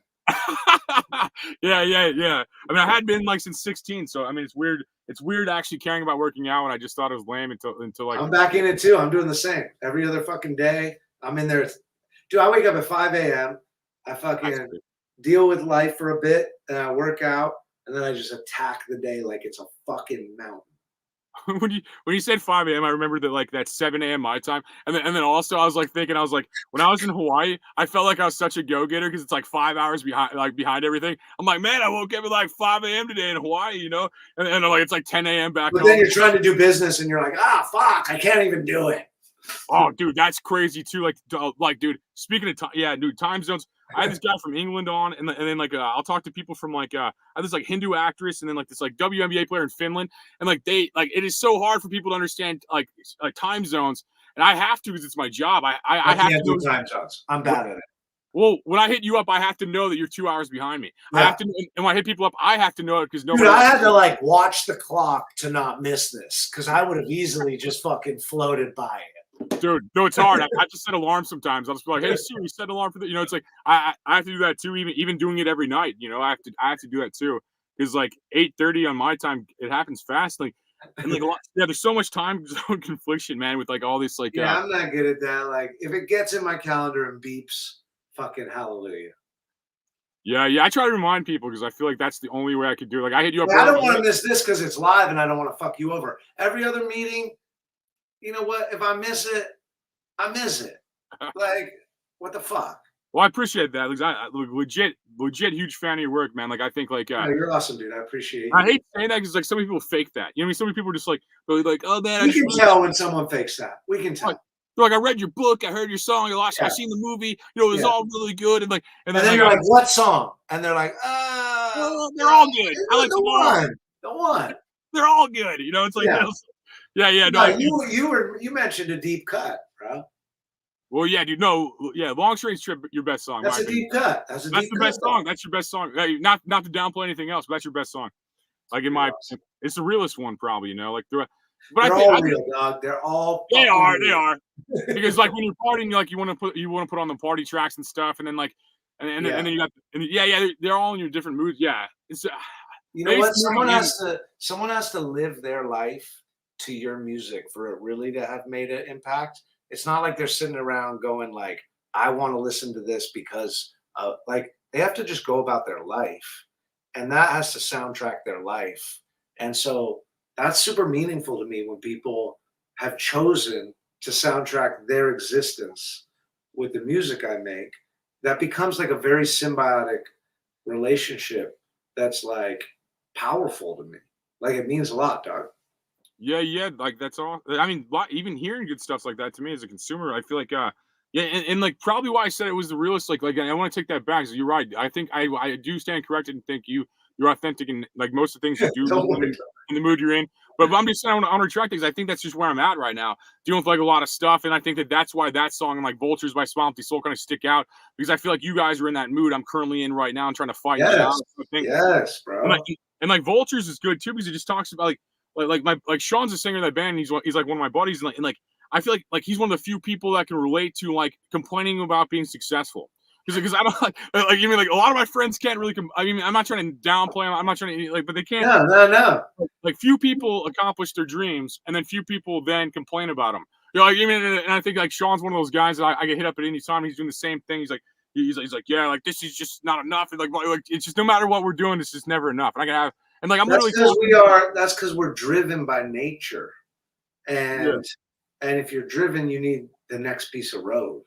Yeah. I mean, I had been like since 16, so I mean, it's weird. It's weird actually caring about working out, and I just thought it was lame until like. I'm back in it too. I'm doing the same every other fucking day. I'm in there, dude. I wake up at 5 a.m. I fucking deal with life for a bit, and I work out, and then I just attack the day like it's a fucking mountain. when you said 5 a.m., I remember that like that 7 a.m. my time, and then also I was like thinking, I was like, when I was in Hawaii, I felt like I was such a go-getter because it's like 5 hours behind everything. I'm like, man, I woke up at like 5 a.m. today in Hawaii, you know, and like it's like 10 a.m. back But home. then you're trying to do business and you're like, fuck, I can't even do it. Oh, dude, that's crazy too. Like, dude, speaking of time, yeah, dude, time zones. I had this guy from England on, and then like I'll talk to people from like I had this like Hindu actress, and then like this like WNBA player in Finland, and like they like it is so hard for people to understand like time zones, and I have to because it's my job. I have can't to do time zones. I'm bad at it. Well, when I hit you up, I have to know that you're 2 hours behind me. I have to, and when I hit people up, I have to know it because nobody. Dude, I had to like watch the clock to not miss this because I would have easily just fucking floated by it. Dude, no, it's hard. I just set alarms sometimes. I'll just be like, "Hey Siri, set an alarm for that." You know, it's like I have to do that too. Even doing it every night, you know, I have to do that too. Because like 8:30 on my time, it happens fast. Like and like a lot, yeah, there's so much time zone confliction, man, with like all this like. Yeah, I'm not good at that. Like if it gets in my calendar and beeps, fucking hallelujah. Yeah, I try to remind people because I feel like that's the only way I could do it. Like I hit you up. I don't want to miss this because it's live and I don't want to fuck you over. Every other meeting, you know what? If I miss it, I miss it. Like, what the fuck? Well, I appreciate that. Like, I legit huge fan of your work, man. Like, I think like you're awesome, dude. I appreciate you. I hate saying that because like some people fake that. You know what I mean? Some people are just like really like, oh man. We can tell when someone fakes that. We can tell. They're like, I read your book, I heard your song, I seen the movie. You know, it was all really good, and then you're like, what song? And they're like, they're all good. I like the one. They're all good. You know, it's like, yeah. No, you mentioned a deep cut, bro. Well, yeah, dude. No, yeah. Long Strange Trip, your best song. That's a deep cut. That's the best song. That's your best song. Not to downplay anything else, but that's your best song. Like in my, it's the realest one, probably. You know, like but they're all real, dog. They're all. They are. Because like when you're partying, like you want to put on the party tracks and stuff, and then like, and then you got, they're all in your different moods. Yeah, it's. You know what? Someone has to live their life to your music for it really to have made an impact. It's not like they're sitting around going like, I want to listen to this because like they have to just go about their life, and that has to soundtrack their life. And so that's super meaningful to me when people have chosen to soundtrack their existence with the music I make. That becomes like a very symbiotic relationship that's like powerful to me. Like it means a lot, dog. Yeah, like that's all. I mean, even hearing good stuff like that to me as a consumer, I feel like, and like probably why I said it was the realest. Like I want to take that back. So you're right. I think I do stand corrected and think you're authentic and like most of the things you do in the mood you're in. But I'm just saying I want to retract things. I think that's just where I'm at right now, dealing with like a lot of stuff, and I think that's why that song and like Vultures by Swamp Empty Soul kind of stick out because I feel like you guys are in that mood I'm currently in right now and trying to fight. Yes, bro. And like Vultures is good too because it just talks about like Sean's a singer in that band. And he's like one of my buddies, and like I feel like he's one of the few people that can relate to like complaining about being successful. Because I don't like you mean like a lot of my friends can't really. I mean, I'm not trying to downplay them. I'm not trying to like, but they can't. No. Like few people accomplish their dreams, and then few people then complain about them. You know, like, I mean, and I think like Sean's one of those guys that I get hit up at any time. He's doing the same thing. He's like, yeah, like this is just not enough. And like it's just no matter what we're doing, it's just never enough. And I can have. And like I'm literally that's because we're driven by nature. And if you're driven, you need the next piece of road.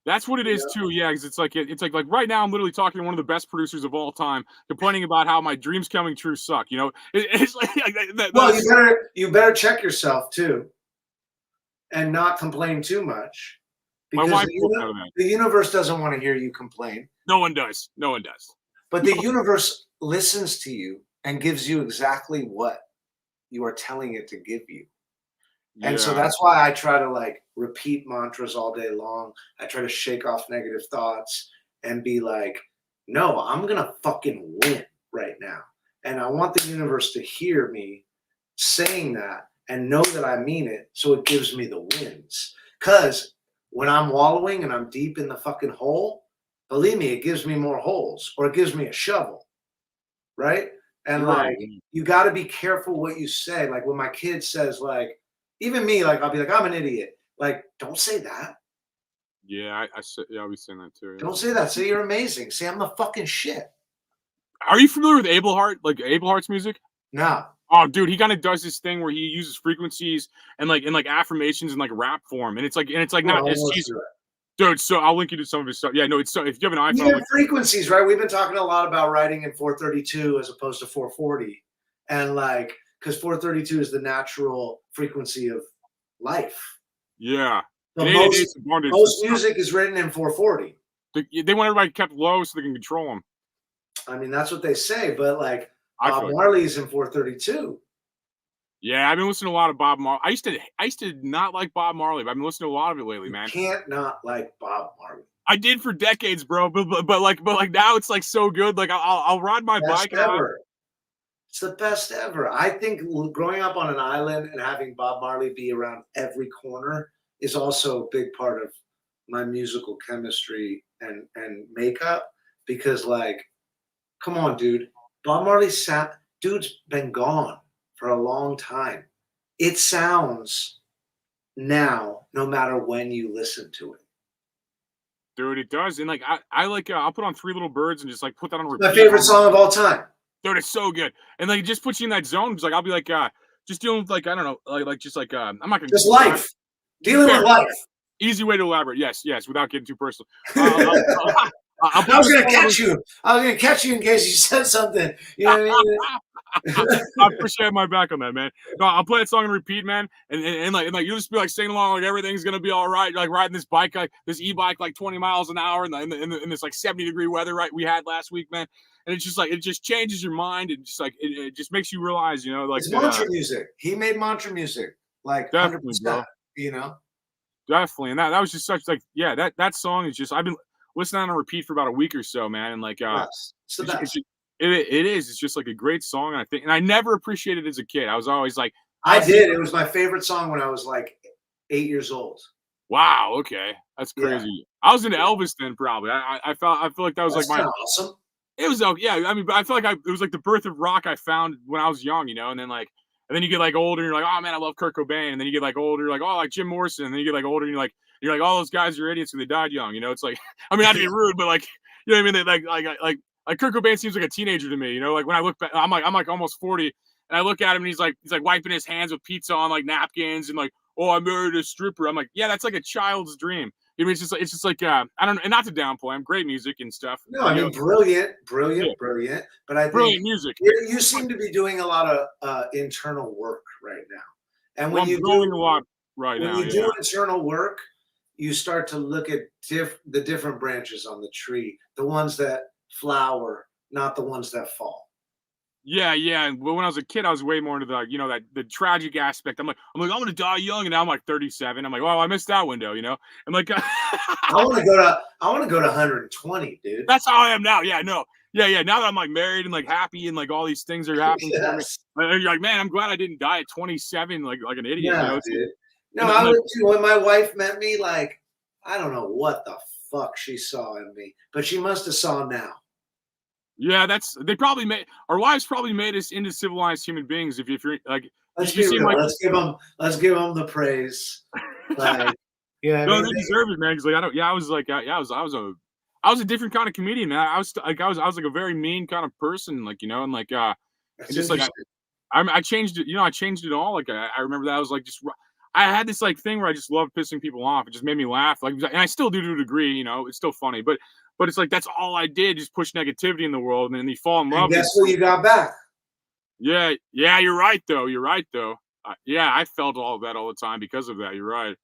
That's what it is too, yeah. Because it's like right now I'm literally talking to one of the best producers of all time, complaining about how my dreams coming true suck. You know, it's like well, you better check yourself too, and not complain too much. Because the universe doesn't want to hear you complain. No one does. But the universe listens to you and gives you exactly what you are telling it to give you. Yeah. And so that's why I try to like repeat mantras all day long. I try to shake off negative thoughts and be like, no, I'm going to fucking win right now. And I want the universe to hear me saying that and know that I mean it. So it gives me the wins. Because when I'm wallowing and I'm deep in the fucking hole, believe me, it gives me more holes or it gives me a shovel. Right. And like, you got to be careful what you say. Like when my kid says like, even me, like I'll be like, I'm an idiot. Like, don't say that. Yeah, I'll be saying that too. Yeah. Don't say that. Say you're amazing. Say I'm the fucking shit. Are you familiar with Abelhart? Like Abelhart's music? No. Oh, dude, he kind of does this thing where he uses frequencies and like affirmations in like rap form, and it's like not Well, as let's he's do it. dude. So I'll link you to some of his stuff. Yeah, no, it's so if you have an iPhone, Yeah, frequencies, right? We've been talking a lot about writing in 432 as opposed to 440, and like because 432 is the natural frequency of life. yeah. But And most music is written in 440. They want everybody kept low so they can control them. I mean, that's what they say, but like I Bob feel like- Marley's in 432. Yeah, I've been listening to a lot of Bob Marley. I used to not like Bob Marley, but I've been listening to a lot of it lately, man. You can't not like Bob Marley. I did for decades, bro. But like now it's like so good. Like I'll ride my Best bike. ever. It's the best ever. I think growing up on an island and having Bob Marley be around every corner is also a big part of my musical chemistry and makeup. Because like, come on, dude. Bob Marley's dude's been gone for a long time. It sounds now, no matter when you listen to it. Dude, it does. And like I like I'll put on Three Little Birds and just like put that on repeat. My favorite song of all time. Dude, it's so good. And like it just puts you in that zone. Just like I'll be like just dealing with like I don't know, like just like I'm not gonna just life. Dealing with life. Easy way to elaborate. Yes, without getting too personal. I was gonna catch you. I was gonna catch you in case you said something. You know what I mean? I appreciate my back on that, man. No, I'll play that song and repeat, man, and like you'll just be like singing along, like everything's gonna be all right. Like riding this bike, like this e-bike, like 20 miles an hour in this like 70-degree weather right we had last week, man. And it's just like it just changes your mind and just like it just makes you realize, you know, like it's mantra music. He made mantra music, like 100%. You know, definitely. And that was just such like that song is just I've been listening on repeat for about a week or so, man. And like yes. It's the best. It is. It's just like a great song, and I never appreciated it as a kid. I was always like, I did. It was my favorite song when I was like 8 years old. Wow. Okay, that's crazy. Yeah. I was into Elvis then, probably. I feel like that was that's like my awesome. It was yeah. I mean, I feel like it was like the birth of rock I found when I was young, you know. And then you get like older, and you're like, oh man, I love Kurt Cobain. And then you get like older, you're like, oh, like Jim Morrison. And then you get like older, and you're like, all those guys are idiots because they died young. You know, it's like, I mean, not to be rude, but like, you know what I mean? They, like Kurt Cobain seems like a teenager to me, you know. Like when I look back, I'm like almost 40, and I look at him, and he's like wiping his hands with pizza on like napkins, and like, oh, I married a stripper. I'm like, yeah, that's like a child's dream. I mean, it's just like I don't know, and not to downplay him, great music and stuff. No, I mean, brilliant. But I think brilliant music. You seem to be doing a lot of internal work right now, and when you do a lot right now, when you do internal work, you start to look at the different branches on the tree, the ones that flower, not the ones that fall. Yeah. Well, when I was a kid, I was way more into the, you know, that the tragic aspect. I'm like, I'm gonna die young, and now I'm like 37. I'm like, well, I missed that window, you know. I'm like, I want to go to 120, dude. That's how I am now. Yeah, no. Yeah. Now that I'm like married and like happy and like all these things are happening yes. for me, you're like, man, I'm glad I didn't die at 27 like an idiot. Yeah, you know? Dude. No, I would too. When my wife met me, like, I don't know what the fuck she saw in me, but she must have saw now. Yeah, our wives probably made us into civilized human beings. If you're like, let's give them the praise. Like, yeah, no, they deserve it, man. Because like I was a different kind of comedian, man. I was like a very mean kind of person, like, you know, and like and just like I changed it, you know, I changed it all. Like I remember that I was like I had this like thing where I just loved pissing people off. It just made me laugh. Like, and I still do to a degree, you know, it's still funny, but it's like, that's all I did, just push negativity in the world. And then you fall in love. And guess what you got back? Yeah. You're right though. Yeah. I felt all of that all the time because of that. You're right.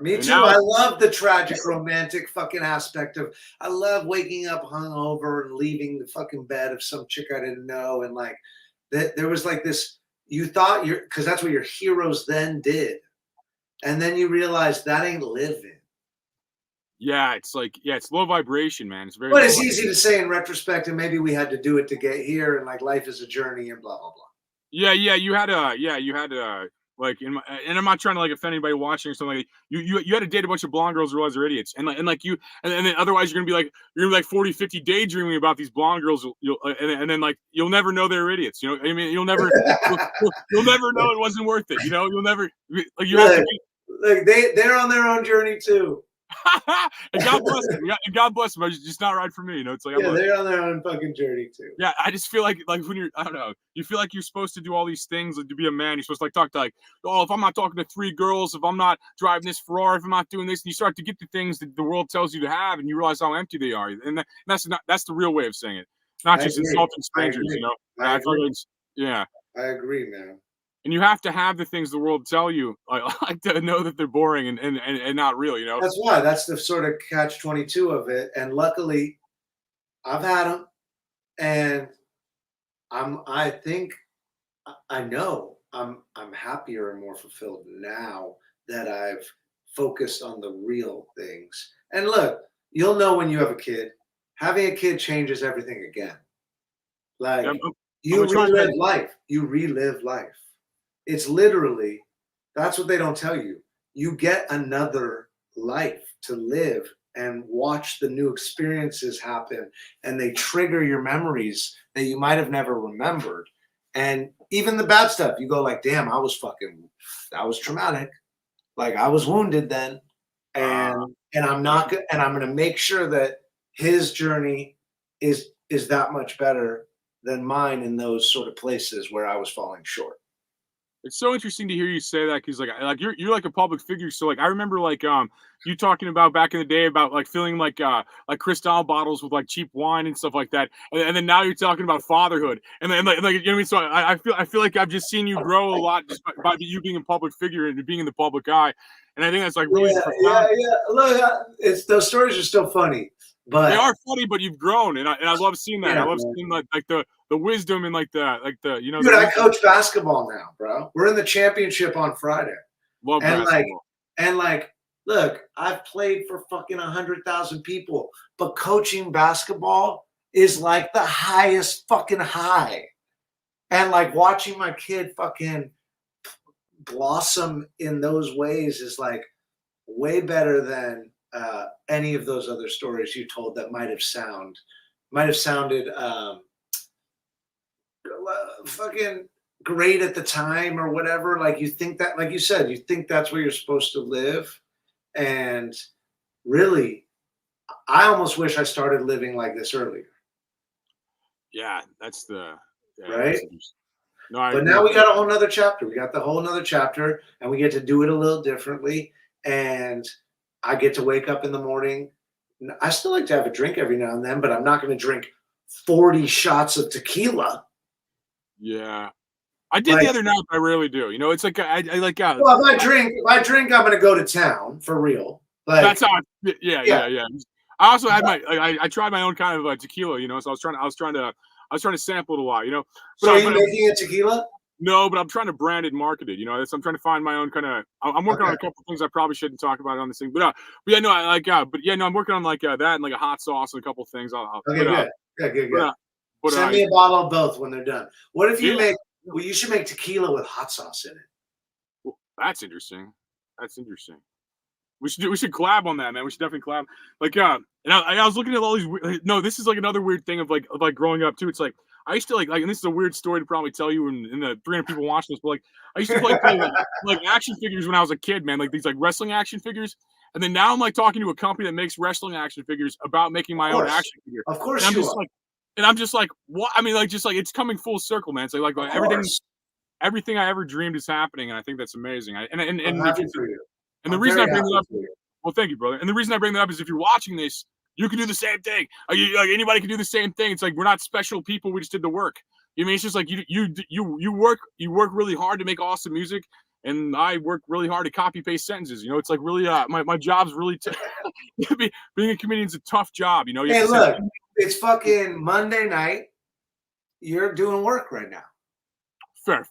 Me too. I love the tragic romantic fucking aspect of, I love waking up hungover and leaving the fucking bed of some chick I didn't know. And like there was like this, you thought because that's what your heroes then did. And then you realize that ain't living. Yeah, it's like, it's low vibration, man. It's very. But it's easy to say in retrospect, and maybe we had to do it to get here, and like life is a journey, and blah blah blah. Yeah, you had to like, and I'm not trying to like offend anybody watching or something. Like you had to date a bunch of blonde girls who realize they're idiots, and then otherwise you're gonna be like 40, 50 daydreaming about these blonde girls. And then like you'll never know they're idiots. You know, I mean, you'll never know it wasn't worth it. You know, you'll never like you have to be. Like they're on their own journey too. And God bless them. And God bless them. It's just not right for me. You know, it's like Yeah, they're on their own fucking journey too. yeah, I just feel like when you're, I don't know, you feel like you're supposed to do all these things, like to be a man. You're supposed to like talk to like, oh, if I'm not talking to 3 girls, if I'm not driving this Ferrari, if I'm not doing this, and you start to get the things that the world tells you to have, and you realize how empty they are. And that's the real way of saying it, not I just agree. insulting strangers. You know, I feel agree. like yeah. I agree, man. And you have to have the things the world tell you, like to know that they're boring and not real. You know, That's why. That's the sort of catch-22 of it. And luckily, I've had them, and I think I know I'm happier and more fulfilled now that I've focused on the real things. And look, you'll know when you have a kid. Having a kid changes everything again. Like you relive life. You relive life. It's literally, that's what they don't tell you. You get another life to live and watch the new experiences happen, and they trigger your memories that you might have never remembered. And even the bad stuff, you go like, damn, that was traumatic. Like I was wounded then. And I'm not good, and I'm going to make sure that his journey is that much better than mine in those sort of places where I was falling short. it's so interesting to hear you say that because like you're like a public figure. So like I remember like you talking about back in the day about like filling like Cristal bottles with like cheap wine and stuff like that, and then now you're talking about fatherhood and then like you know what I mean. So I feel like I've just seen you grow a lot just by you being a public figure and being in the public eye, and I think that's like really profound. Yeah. Look, it's those stories are still funny, but They are funny, but you've grown, and I love seeing that. Yeah, I love man. seeing like the wisdom and like the you know. dude, I coach basketball now, bro. We're in the championship on Friday. Love And basketball. look, I've played for fucking 100,000 people, but coaching basketball is like the highest fucking high. And like watching my kid fucking blossom in those ways is like way better than any of those other stories you told that might have sounded fucking great at the time or whatever. Like you think that, like you said, you think that's where you're supposed to live. And really, I almost wish I started living like this earlier. Yeah, that's the Right? No, I But agree. now we got a whole nother chapter. We got the whole nother chapter, and we get to do it a little differently. And I get to wake up in the morning. I still like to have a drink every now and then, but I'm not going to drink 40 shots of tequila. Yeah, I did Like- the other night. But I rarely do. You know, it's like I like Well, if I drink, I'm going to go to town for real. Like that's how. Yeah. I also had I tried my own kind of tequila. You know, so I was trying to sample it a lot. You know, So are you but making a tequila? no, but I'm trying to brand it and market it. You know, I'm trying to find my own kind of. I'm working on a couple of things I probably shouldn't talk about on this thing, but yeah, no, I'm working on like that and like a hot sauce and a couple of things. I'll Okay, put good. But Send me a bottle of both when they're done. What if you Yeah. make? Well, you should make tequila with hot sauce in it. Well, that's interesting. We should collab on that, man. We should definitely collab. Like, and I was looking at all these. No, this is like another weird thing of like growing up too. It's like I used to like, and this is a weird story to probably tell you in the 300 people watching this, but like I used to play like action figures when I was a kid, man. Like these like wrestling action figures, and then now I'm like talking to a company that makes wrestling action figures about making my own action figure. Of course, And you are. I'm just like, what? I mean, like, just like it's coming full circle, man. It's like Of everything, course. everything I ever dreamed is happening, and I think that's amazing. I'm happy for you. And the I'm reason I very bring that up, happy for you. well, thank you, brother. And the reason I bring that up is if you're watching this, you can do the same thing. Like anybody can do the same thing. It's like we're not special people. We just did the work. You mean it's just like you work really hard to make awesome music, and I work really hard to copy paste sentences. You know, it's like really my job's really being a comedian is a tough job. You know. You Hey, have to look, it's fucking Monday night. You're doing work right now. Fair.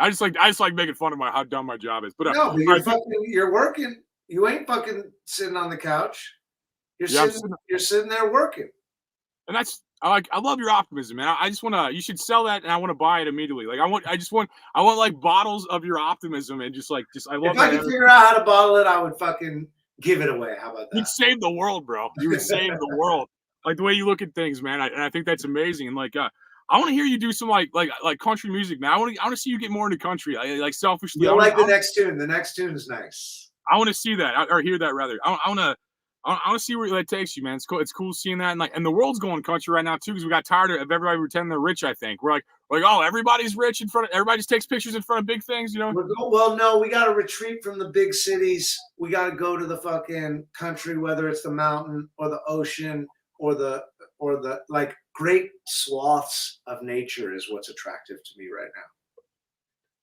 I just like making fun of how dumb my job is. But No, but you're working. You ain't fucking sitting on the couch. You're sitting there working. and that's I love your optimism, man. I just want to. You should sell that, and I want to buy it immediately. Like I want like bottles of your optimism, and just I love. If I could figure out how to bottle it, I would fucking give it away. How about that? You'd save the world, bro. You would save the world. Like the way you look at things, man. And I think that's amazing. And like, I want to hear you do some like country music, man. I want to see you get more into country. Like selfishly, You'll like the next tune. The next tune is nice. I want to see that or hear that rather. I want to. I want to see where that takes you, man. It's cool. It's cool seeing that, and the world's going country right now too, because we got tired of everybody pretending they're rich. I think we're like, oh, everybody's rich in front of everybody. Just takes pictures in front of big things, you know. Well, no, we got to retreat from the big cities. We got to go to the fucking country, whether it's the mountain or the ocean or the like great swaths of nature is what's attractive to me right now.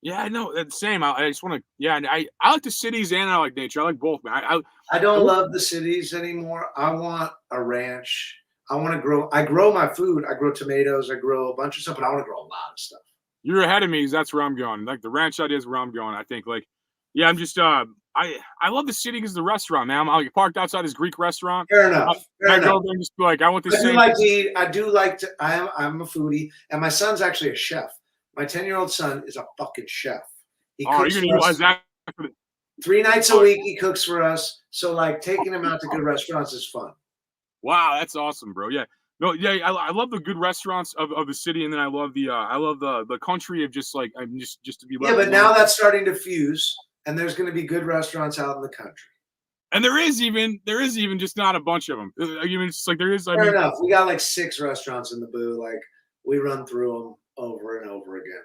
Yeah, I know. That's the same. I just want to. Yeah, I like the cities and I like nature. I like both, man. I don't love the cities anymore. I want a ranch. I want to grow. I grow my food. I grow tomatoes. I grow a bunch of stuff, but I want to grow a lot of stuff. You're ahead of me, because that's where I'm going. Like the ranch idea is where I'm going. I think, like, yeah, I'm just. I love the city because the restaurant, man. I'm parked outside this Greek restaurant. Fair enough. I go there and just be like, I want the same. I do like to. I'm a foodie, and my son's actually a chef. My 10-year-old son is a fucking chef. He you're gonna utilize that. 3 nights a week he cooks for us. So like taking him out to good restaurants is fun. Wow, that's awesome, bro. Yeah. No, yeah, I love the good restaurants of the city, and then I love the country of just like I'm just to be. Yeah, but now that's starting to fuse, and there's going to be good restaurants out in the country. And there is even just not a bunch of them. I mean, it's like there is. Fair enough. We got like 6 restaurants in the Boo. Like we run through them over and over again.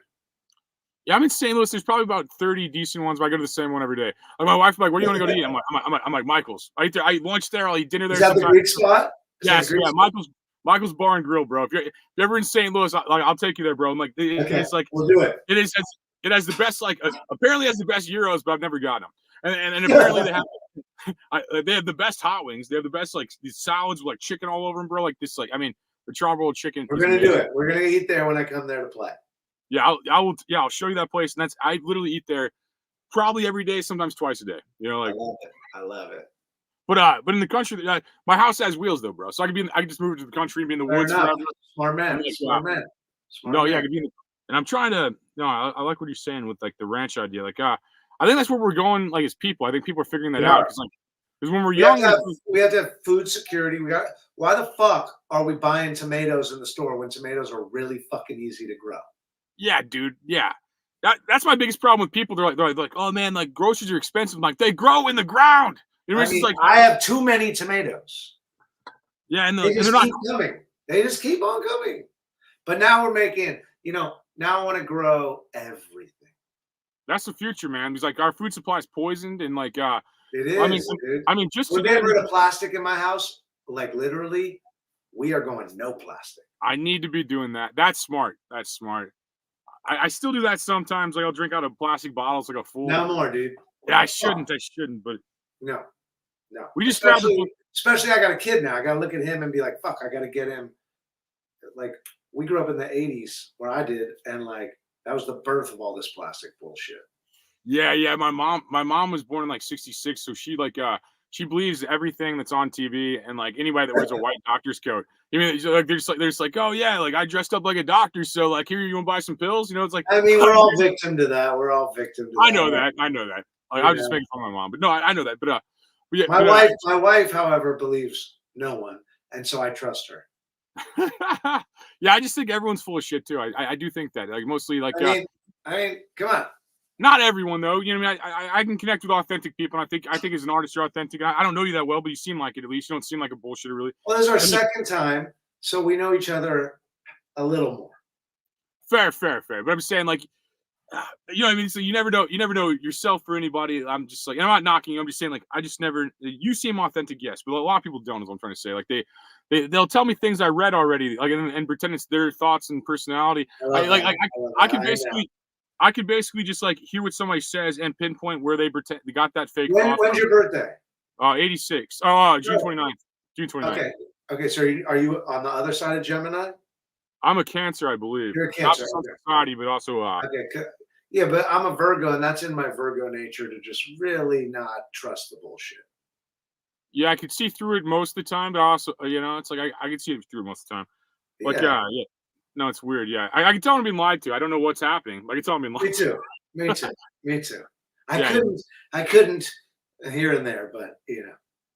Yeah, I'm in St. Louis. There's probably about 30 decent ones, but I go to the same one every day. Like my wife's like, "Where do you want to go to eat?" I'm like Michael's. I eat there. I eat lunch there. I'll eat dinner there. Is that the Greek spot? Yes, yeah, Michael's Bar and Grill, bro. If you're ever in St. Louis, I'll take you there, bro. I'm like, it's like we'll do it. It has the best, like apparently has the best gyros, but I've never gotten them. And apparently they have the best hot wings. They have the best like these salads with like chicken all over them, bro. Like this, like I mean, the charcoal chicken. We're gonna do it. We're gonna eat there when I come there to play. Yeah, I will. Yeah, I'll show you that place, and I literally eat there probably every day, sometimes twice a day. You know, like I love it. But in the country, my house has wheels though, bro. So I can just move to the country and be in the woods forever. Smart man. Yeah, I could be in and I'm trying to. No, I like what you're saying with like the ranch idea. Like, I think that's where we're going. Like as people, I think people are figuring that out because when we're young, we have to have food security. Why the fuck are we buying tomatoes in the store when tomatoes are really fucking easy to grow? Yeah, dude. Yeah. That's my biggest problem with people. They're like, oh man, like groceries are expensive. I'm like, they grow in the ground. You know, like I have too many tomatoes. Yeah, and they just keep coming. They just keep on coming. But now we're making, now I want to grow everything. That's the future, man. Because like our food supply is poisoned, and like it is. Dude. I mean, just we're getting rid of plastic in my house. Like literally, we are going no plastic. I need to be doing that. That's smart. That's smart. I still do that sometimes. Like I'll drink out of plastic bottles like a fool. No more, dude. Yeah, I shouldn't, but no. We just especially I got a kid now. I got to look at him and be like, fuck, I got to get him. Like we grew up in the 80s where I did, and like that was the birth of all this plastic bullshit. Yeah. My mom was born in like 66, so she she believes everything that's on TV, and like anybody that wears a white doctor's coat. I mean, like there's like, oh yeah, like I dressed up like a doctor, so like here you want to buy some pills? You know, it's like I mean, we're all victim to that. We're all victim to that. I know that. Like I'm just making fun of my mom, but no, I know that. But yeah, my wife, however, believes no one, and so I trust her. Yeah, I just think everyone's full of shit too. I do think that, like mostly like. I mean, come on. Not everyone though. You know what I mean? I can connect with authentic people. And I think as an artist, you're authentic. I don't know you that well, but you seem like it. At least you don't seem like a bullshitter, really. Well, this is our second time, so we know each other a little more. Fair. But I'm saying like, you know what I mean? So you never know yourself or anybody. I'm just like, and I'm not knocking you. I'm just saying like, I just never. You seem authentic, yes, but a lot of people don't. Is what I'm trying to say. Like they'll tell me things I read already, like and pretend it's their thoughts and personality. I could basically just like hear what somebody says and pinpoint where they got that fake. When's your birthday? 86. June 29th. June 29th. Okay. So are you on the other side of Gemini? I'm a Cancer, I believe. You're a Cancer. Not society, but also. Okay. Yeah, but I'm a Virgo, and that's in my Virgo nature to just really not trust the bullshit. Yeah, I could see through it most of the time, but also, it's like I could see it through most of the time. Like, yeah. No, it's weird. Yeah, I can tell I'm being lied to. I don't know what's happening. I can tell I'm being lied to. Me too. I couldn't here and there, but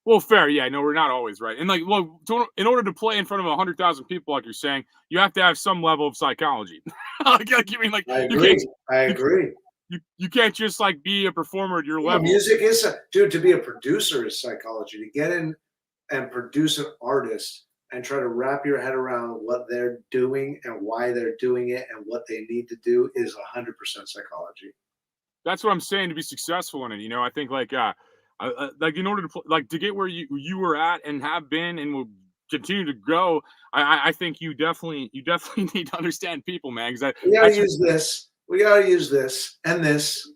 Well, fair. Yeah, no, we're not always right. And like, well, in order to play in front of 100,000 people, like you're saying, you have to have some level of psychology. I agree. You can't just like be a performer at your level. Music is, dude. To be a producer is psychology. To get in and produce an artist and try to wrap your head around what they're doing and why they're doing it and what they need to do is 100% psychology. That's what I'm saying to be successful in it. You know, I think like in order to like to get where you were at and have been and will continue to go, I think you definitely need to understand people, man. Because we gotta use this. We gotta use this and this.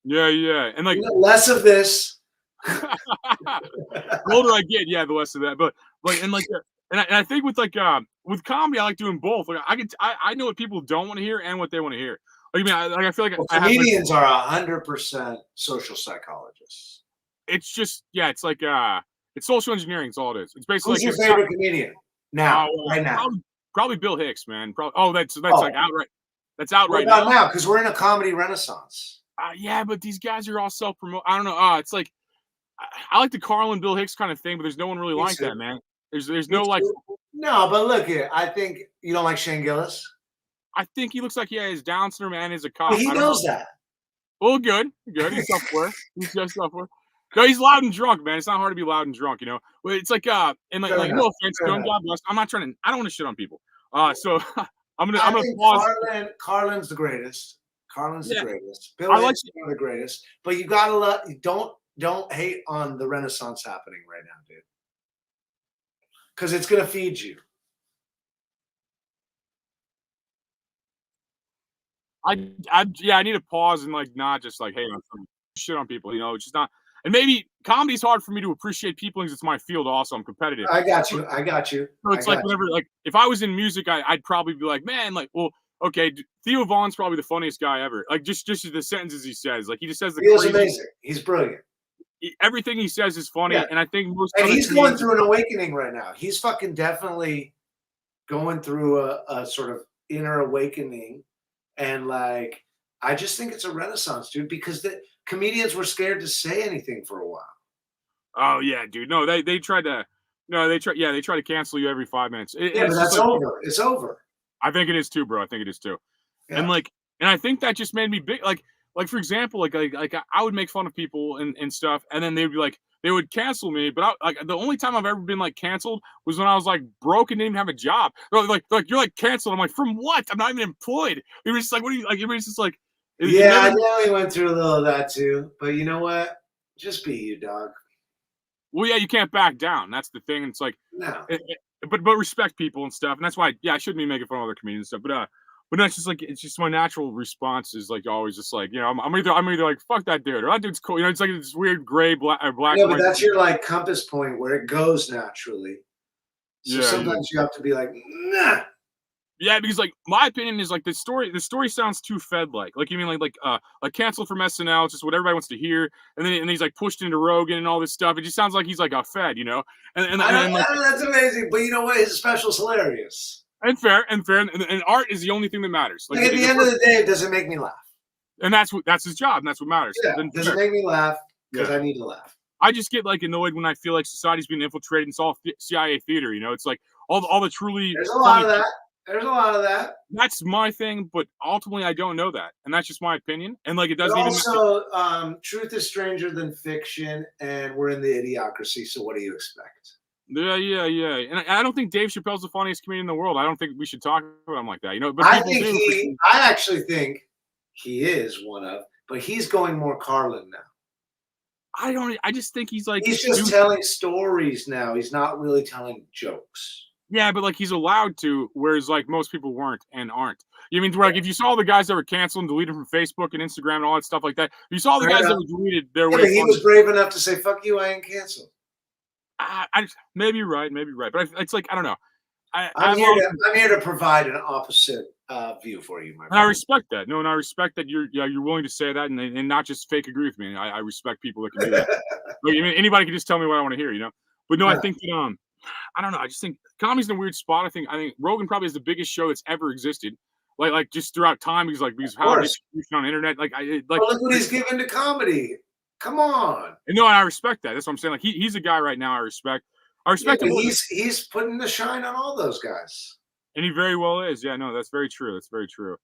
Yeah, and like less of this. The older I get, the less of that. But like and like and I think with like with comedy, I like doing both. Like I know what people don't want to hear and what they want to hear. Like, I mean, I feel like comedians are 100% social psychologists. It's just it's like it's social engineering. It's all it is. It's basically who's your favorite comedian now? Right now, probably Bill Hicks, man. That's like outright. That's outright now because we're in a comedy renaissance. Yeah, but these guys are all self-promote. I don't know. It's like I like the Carlin Bill Hicks kind of thing, but there's no one really like that, man. There's no like. No, but look here. I think you don't like Shane Gillis. I think he looks like he has Down syndrome and is a cop. But he knows that. Well, good. He's self-aware. He's just self-aware. No, he's loud and drunk, man. It's not hard to be loud and drunk, you know. But it's like and like no offense to him, God bless. I'm not trying to. I don't want to shit on people. So I'm gonna pause. Carlin's the greatest. Carlin's the greatest. Bill Hicks is one of the greatest. But you gotta don't hate on the renaissance happening right now, dude. Because it's gonna feed you. I need to pause and like not just like hey, I'm shit on people, you know. It's just not. And maybe comedy's hard for me to appreciate people because it's my field. Also, I'm competitive. I got you. So it's like whenever, like, if I was in music, I'd probably be like, man, like, well, okay, Theo Vaughn's probably the funniest guy ever. Like, just the sentences he says, like, he just says the. He's amazing. He's brilliant. Everything he says is funny, and I think most. And he's going through an awakening right now. He's fucking definitely going through a sort of inner awakening, and like, I just think it's a renaissance, dude, because the comedians were scared to say anything for a while. Oh yeah, dude. No, they tried to. No, they try to cancel you every 5 minutes. But that's like, over. It's over. I think it is too, bro. I think it is too. Yeah. And I think that just made me big. Like for example, like I would make fun of people and stuff, and then they'd be like, they would cancel me. But the only time I've ever been like canceled was when I was like broke and didn't even have a job. Like you're like canceled. I'm like, from what? I'm not even employed. It was just like, what do you like? It was just like. I know he went through a little of that too, but you know what? Just be you, dog. Well, yeah, you can't back down. That's the thing. It's like, no, but respect people and stuff, and that's why, I shouldn't be making fun of other comedians and stuff. But no, it's just like it's just my natural response is like always just like I'm either like fuck that dude or that dude's cool. You know, it's like this weird gray black. Yeah, but that's your like compass point where it goes naturally. So sometimes you have to be like, nah. Yeah, because like my opinion is like the story sounds too Fed like you mean like canceled from SNL, it's just what everybody wants to hear, and then he's like pushed into Rogan and all this stuff. It just sounds like he's like a Fed, you know. And like, that's amazing, but you know what? His special's hilarious. And fair, and art is the only thing that matters. Like at the end of the day, it doesn't make me laugh. And that's his job, and that's what matters. Yeah, does it make me laugh? Because I need to laugh. I just get like annoyed when I feel like society's being infiltrated. It's all CIA theater, you know. It's like all the truly. There's a lot of that. There's a lot of that. That's my thing, but ultimately I don't know that, and that's just my opinion. And like it doesn't but also, truth is stranger than fiction, and we're in the idiocracy. So what do you expect? Yeah. And I don't think Dave Chappelle's the funniest comedian in the world. I don't think we should talk about him like that, you know. But I actually think he is one of, but he's going more Carlin now. I just think he's like he's just telling stories now. He's not really telling jokes. Yeah, but like he's allowed to, whereas like most people weren't and aren't. You mean like if you saw the guys that were canceled and deleted from Facebook and Instagram and all that stuff like that, you saw the guys that were deleted their way. But he was brave enough to say, "Fuck you, I ain't canceled." Maybe you're right, but it's like I don't know. I'm here to provide an opposite view for you, my friend. And I respect that. No, and I respect that you're willing to say that and not just fake agree with me. I respect people that can do that. Like, anybody can just tell me what I want to hear, you know. But no, I think that I don't know. I just think comedy's in a weird spot. I think Rogan probably is the biggest show that's ever existed. Like just throughout time, because how distribution on the internet. Like look what he's given to comedy. Come on. No, and I respect that. That's what I'm saying. Like he's a guy right now I respect. Yeah, he's putting the shine on all those guys. And he very well is. Yeah, no, that's very true. That's very true.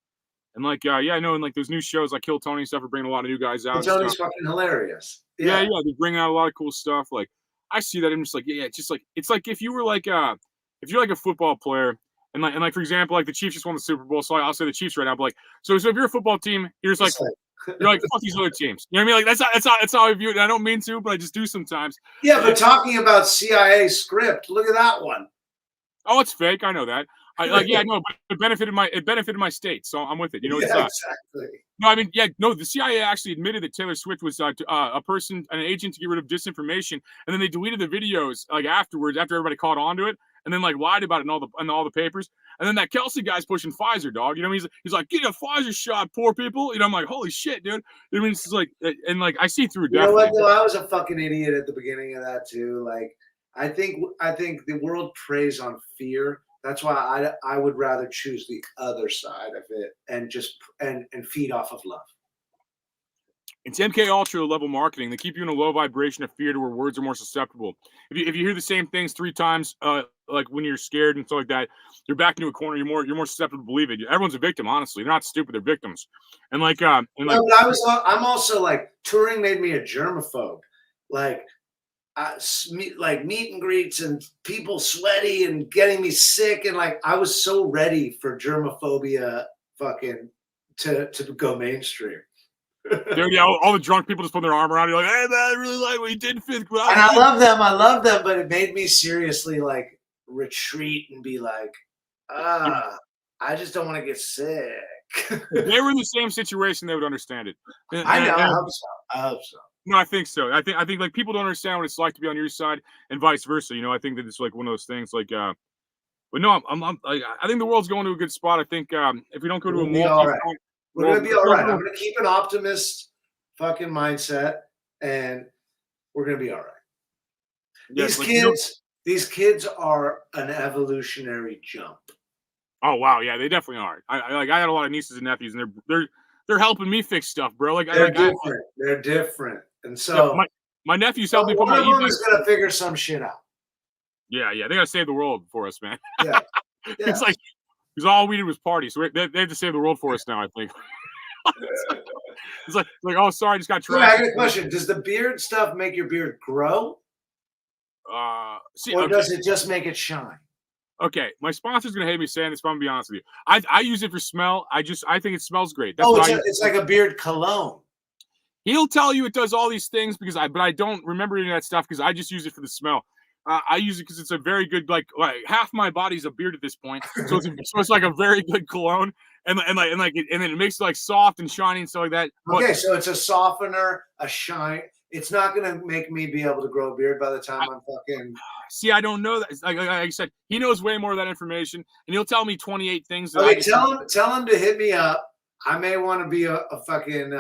And like, I know, and like those new shows like Kill Tony and stuff are bringing a lot of new guys out. Tony's fucking hilarious. Yeah, they're bringing out a lot of cool stuff. Like, I see that. I'm just like, yeah, it's just like, it's like if you were like, if you're like a football player, and like for example, like the Chiefs just won the Super Bowl, so I'll say the Chiefs right now. But like, so if you're a football team, you're just like, you're like, fuck these other teams. You know what I mean? Like that's how I view it. And I don't mean to, but I just do sometimes. Yeah, but talking about CIA script, look at that one. Oh, it's fake. I know that. But it benefited my state, so I'm with it. You know, Yeah, exactly. No, I mean, the CIA actually admitted that Taylor Swift was an agent to get rid of disinformation, and then they deleted the videos like afterwards, after everybody caught on to it, and then like lied about it in all the papers. And then that Kelsey guy's pushing Pfizer, dog. You know what I mean? He's like, get a Pfizer shot, poor people. You know, I'm like, holy shit, dude. You know what I mean? It's like, and like I see through. You know what? Though, I was a fucking idiot at the beginning of that too. Like, I think the world preys on fear. That's why I would rather choose the other side of it and just and feed off of love. It's MK Ultra level marketing. They keep you in a low vibration of fear to where words are more susceptible. If you hear the same things 3 times, like when you're scared and stuff like that, you're back into a corner. You're more susceptible to believe it. Everyone's a victim, honestly. They're not stupid. They're victims. And like, but I'm also like, touring made me a germaphobe. Like, like meet and greets and people sweaty and getting me sick, and like I was so ready for germophobia fucking to go mainstream. Dude, yeah, all the drunk people just put their arm around you like, hey man, I really like what you did in 5th grade. And I love them, but it made me seriously like retreat and be like, I just don't want to get sick. If they were in the same situation, they would understand it. I know. I hope so. No, I think so. I think like people don't understand what it's like to be on your side, and vice versa. You know, I think that it's like one of those things. Like, but no, I think the world's going to a good spot. I think if we don't go to a mall, we're gonna be all right. I'm gonna keep an optimist fucking mindset, and we're gonna be all right. Yes, these kids are an evolutionary jump. Oh wow, yeah, they definitely are. I got a lot of nieces and nephews, and they're helping me fix stuff, bro. Like they're different. And so my nephew's helping me put one my of them is gonna figure some shit out. Yeah, they gotta save the world for us, man. Yeah. It's like because all we did was party, so they have to save the world for us now. I think. it's like oh sorry, I just got trapped. I got a question. Does the beard stuff make your beard grow? Or does it just make it shine? Okay, my sponsor's gonna hate me saying this, but I'm gonna be honest with you. I use it for smell. I think it smells great. That's it's like a beard cologne. He'll tell you it does all these things but I don't remember any of that stuff because I just use it for the smell. I use it because it's a very good like half my body's a beard at this point, so it's like a very good cologne, and then it makes it like soft and shiny and stuff like that. Okay, so it's a softener, a shine. It's not gonna make me be able to grow a beard by the time I'm fucking. See, I don't know that. Like I said, he knows way more of that information, and he'll tell me 28 things. Okay, tell him to hit me up. I may want to be a fucking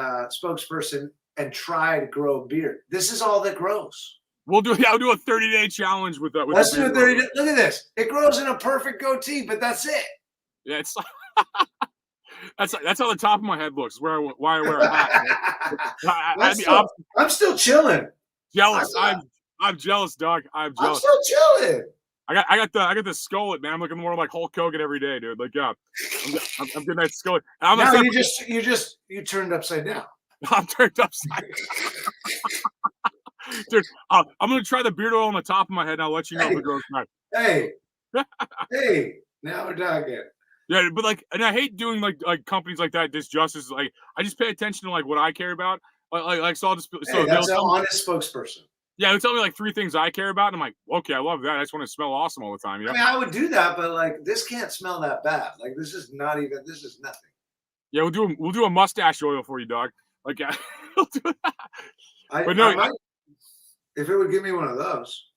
spokesperson and try to grow a beard. This is all that grows. I'll do a 30-day challenge with that. Let's do a 30 day. Look at this. It grows in a perfect goatee, but that's it. Yeah, it's like that's how the top of my head looks. Why I wear a hat. I'm still chilling. Jealous. I'm jealous, dog. I'm jealous. I'm still chilling. I got the skullet, man. I'm looking more like Hulk Hogan every day, dude. Like, yeah, I'm getting that skullet. No, you turned upside down. I'm turned upside down. Dude, I'm gonna try the beard oil on the top of my head, and I'll let you know if it grows right. Hey, now we're talking. Yeah, but like, and I hate doing like companies like that disjustice. Like, I just pay attention to like what I care about. So I'll just that's an honest spokesperson. Yeah, they'll tell me like 3 things I care about, and I'm like, okay, I love that. I just want to smell awesome all the time. You know? I mean, I would do that, but like, this can't smell that bad. Like, this is nothing. Yeah, we'll do a mustache oil for you, dog. Like, we'll do that. But no, if it would give me one of those.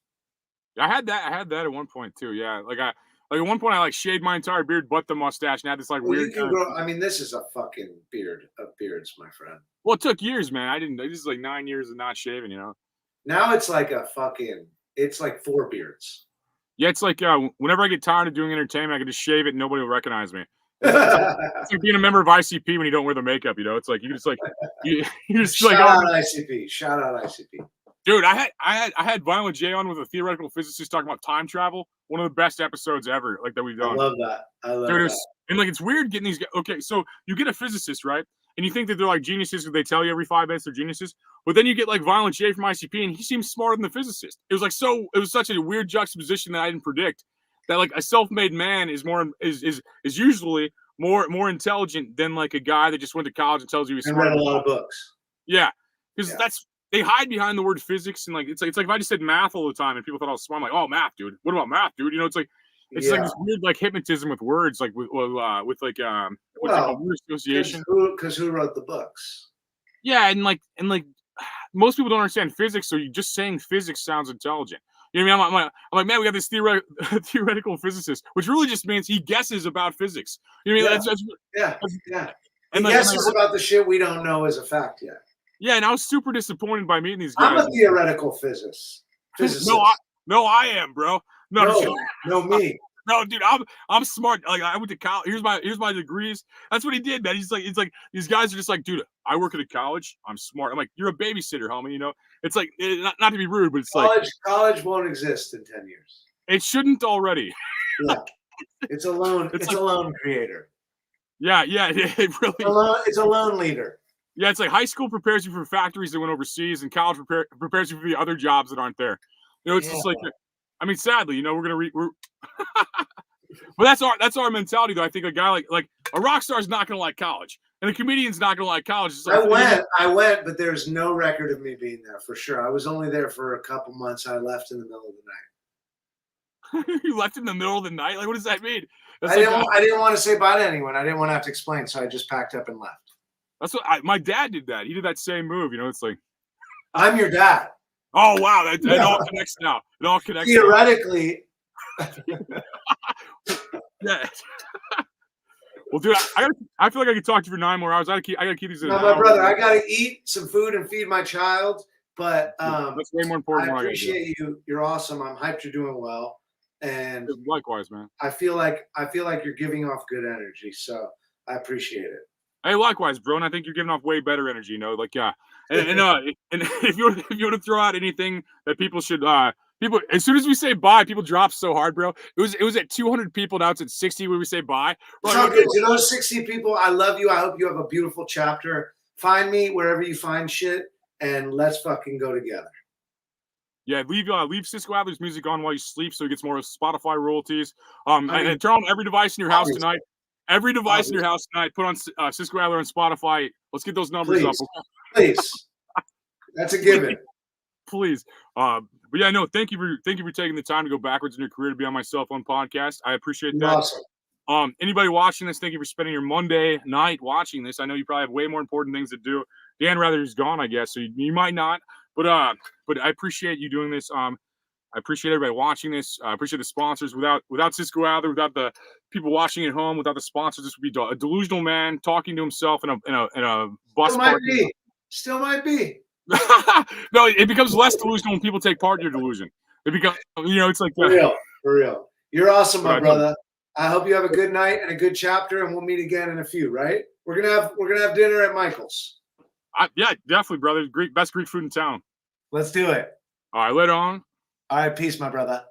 I had that at one point too. Yeah, like at one point I shaved my entire beard but the mustache, and had this weird. I mean, this is a fucking beard of beards, my friend. Well, it took years, man. I didn't. This is 9 years of not shaving. You know. Now it's like it's like 4 beards. Yeah, it's like whenever I get tired of doing entertainment, I can just shave it and nobody will recognize me. It's like being a member of ICP when you don't wear the makeup. You know, it's like you just Shout out ICP. Shout out ICP. Dude, I had Violent J on with a theoretical physicist talking about time travel. One of the best episodes ever, that we've done. I love that. And it's weird getting these guys. Okay, so you get a physicist, right? and you think that they're like geniuses because they tell you every 5 minutes they're geniuses. But then you get like Violent J from ICP, and he seems smarter than the physicist. It was such a weird juxtaposition that I didn't predict. That like a self-made man is usually more intelligent than like a guy that just went to college and tells you he's smart. Read a lot of books. Yeah, because they hide behind the word physics, and like it's like if I just said math all the time and people thought I was smart, I'm like, oh, math, dude. What about math, dude? You know, it's like this weird like hypnotism with words, like with what's like a word association. Because who wrote the books? Yeah, and like most people don't understand physics, so you just saying physics sounds intelligent. You know what I mean? I'm like, man, we got this theoretical physicist, which really just means he guesses about physics. You know what I mean? Yeah. He guesses about the shit we don't know as a fact yet. Yeah, and I was super disappointed by meeting these guys. I'm a theoretical physicist. No, I am, bro. No, me. No, dude, I'm smart. Like I went to college. Here's my degrees. That's what he did, man. It's like these guys are just like, dude, I work at a college. I'm smart. I'm like, you're a babysitter, homie. You know, it's like not to be rude, but it's college won't exist in 10 years. It shouldn't already. Yeah, it's a lone. It's a lone creator. Yeah, it really. It's a lone leader. Yeah, it's like high school prepares you for factories that went overseas, and college prepares you for the other jobs that aren't there. You know, it's just like, I mean, sadly, you know, we're but that's our mentality, though. I think a guy like a rock star is not going to like college, and a comedian's not going to like college. It's like, I went, but there's no record of me being there for sure. I was only there for a couple months. I left in the middle of the night. You left in the middle of the night? Like, what does that mean? I didn't want to say bye to anyone. I didn't want to have to explain, so I just packed up and left. That's what my dad did. That he did that same move. You know, it's like I'm your dad. Oh wow, it all connects now. It all connects. Theoretically. Yeah. Well, dude, I feel like I could talk to you for 9 more hours. I gotta keep these. No, my brother, I gotta eat some food and feed my child. But that's way more important. I appreciate you. You're awesome. I'm hyped. You're doing well. And likewise, man. I feel like you're giving off good energy. So I appreciate it. Hey, likewise, bro. And I think you're giving off way better energy. You know, like and if you want to throw out anything that people should people, as soon as we say bye, people drop so hard, bro. It was at 200 people. Now it's at 60 when we say bye. So good. To those 60 people, I love you. I hope you have a beautiful chapter. Find me wherever you find shit, and let's fucking go together. Yeah, leave Cisco Adler's music on while you sleep, so he gets more Spotify royalties. And turn on every device in your house tonight. Every device in your house tonight. Put on Cisco Adler on Spotify. Let's get those numbers up. Please, that's a given. Please. But yeah, no. Thank you for taking the time to go backwards in your career to be on my cell phone podcast. I appreciate that. Awesome. Anybody watching this, thank you for spending your Monday night watching this. I know you probably have way more important things to do. Dan rather is gone, I guess, so you might not. But I appreciate you doing this. I appreciate everybody watching this. I appreciate the sponsors. Without Cisco Adler, without the people watching at home, without the sponsors, this would be a delusional man talking to himself in a bus. Still might be. No, it becomes less delusional when people take part in your delusion. It becomes, it's like for real. You're awesome, my brother. I hope you have a good night and a good chapter, and we'll meet again in a few. Right? We're gonna have dinner at Michael's. Yeah, definitely, brother. Best Greek food in town. Let's do it. All right, later on. All right, peace, my brother.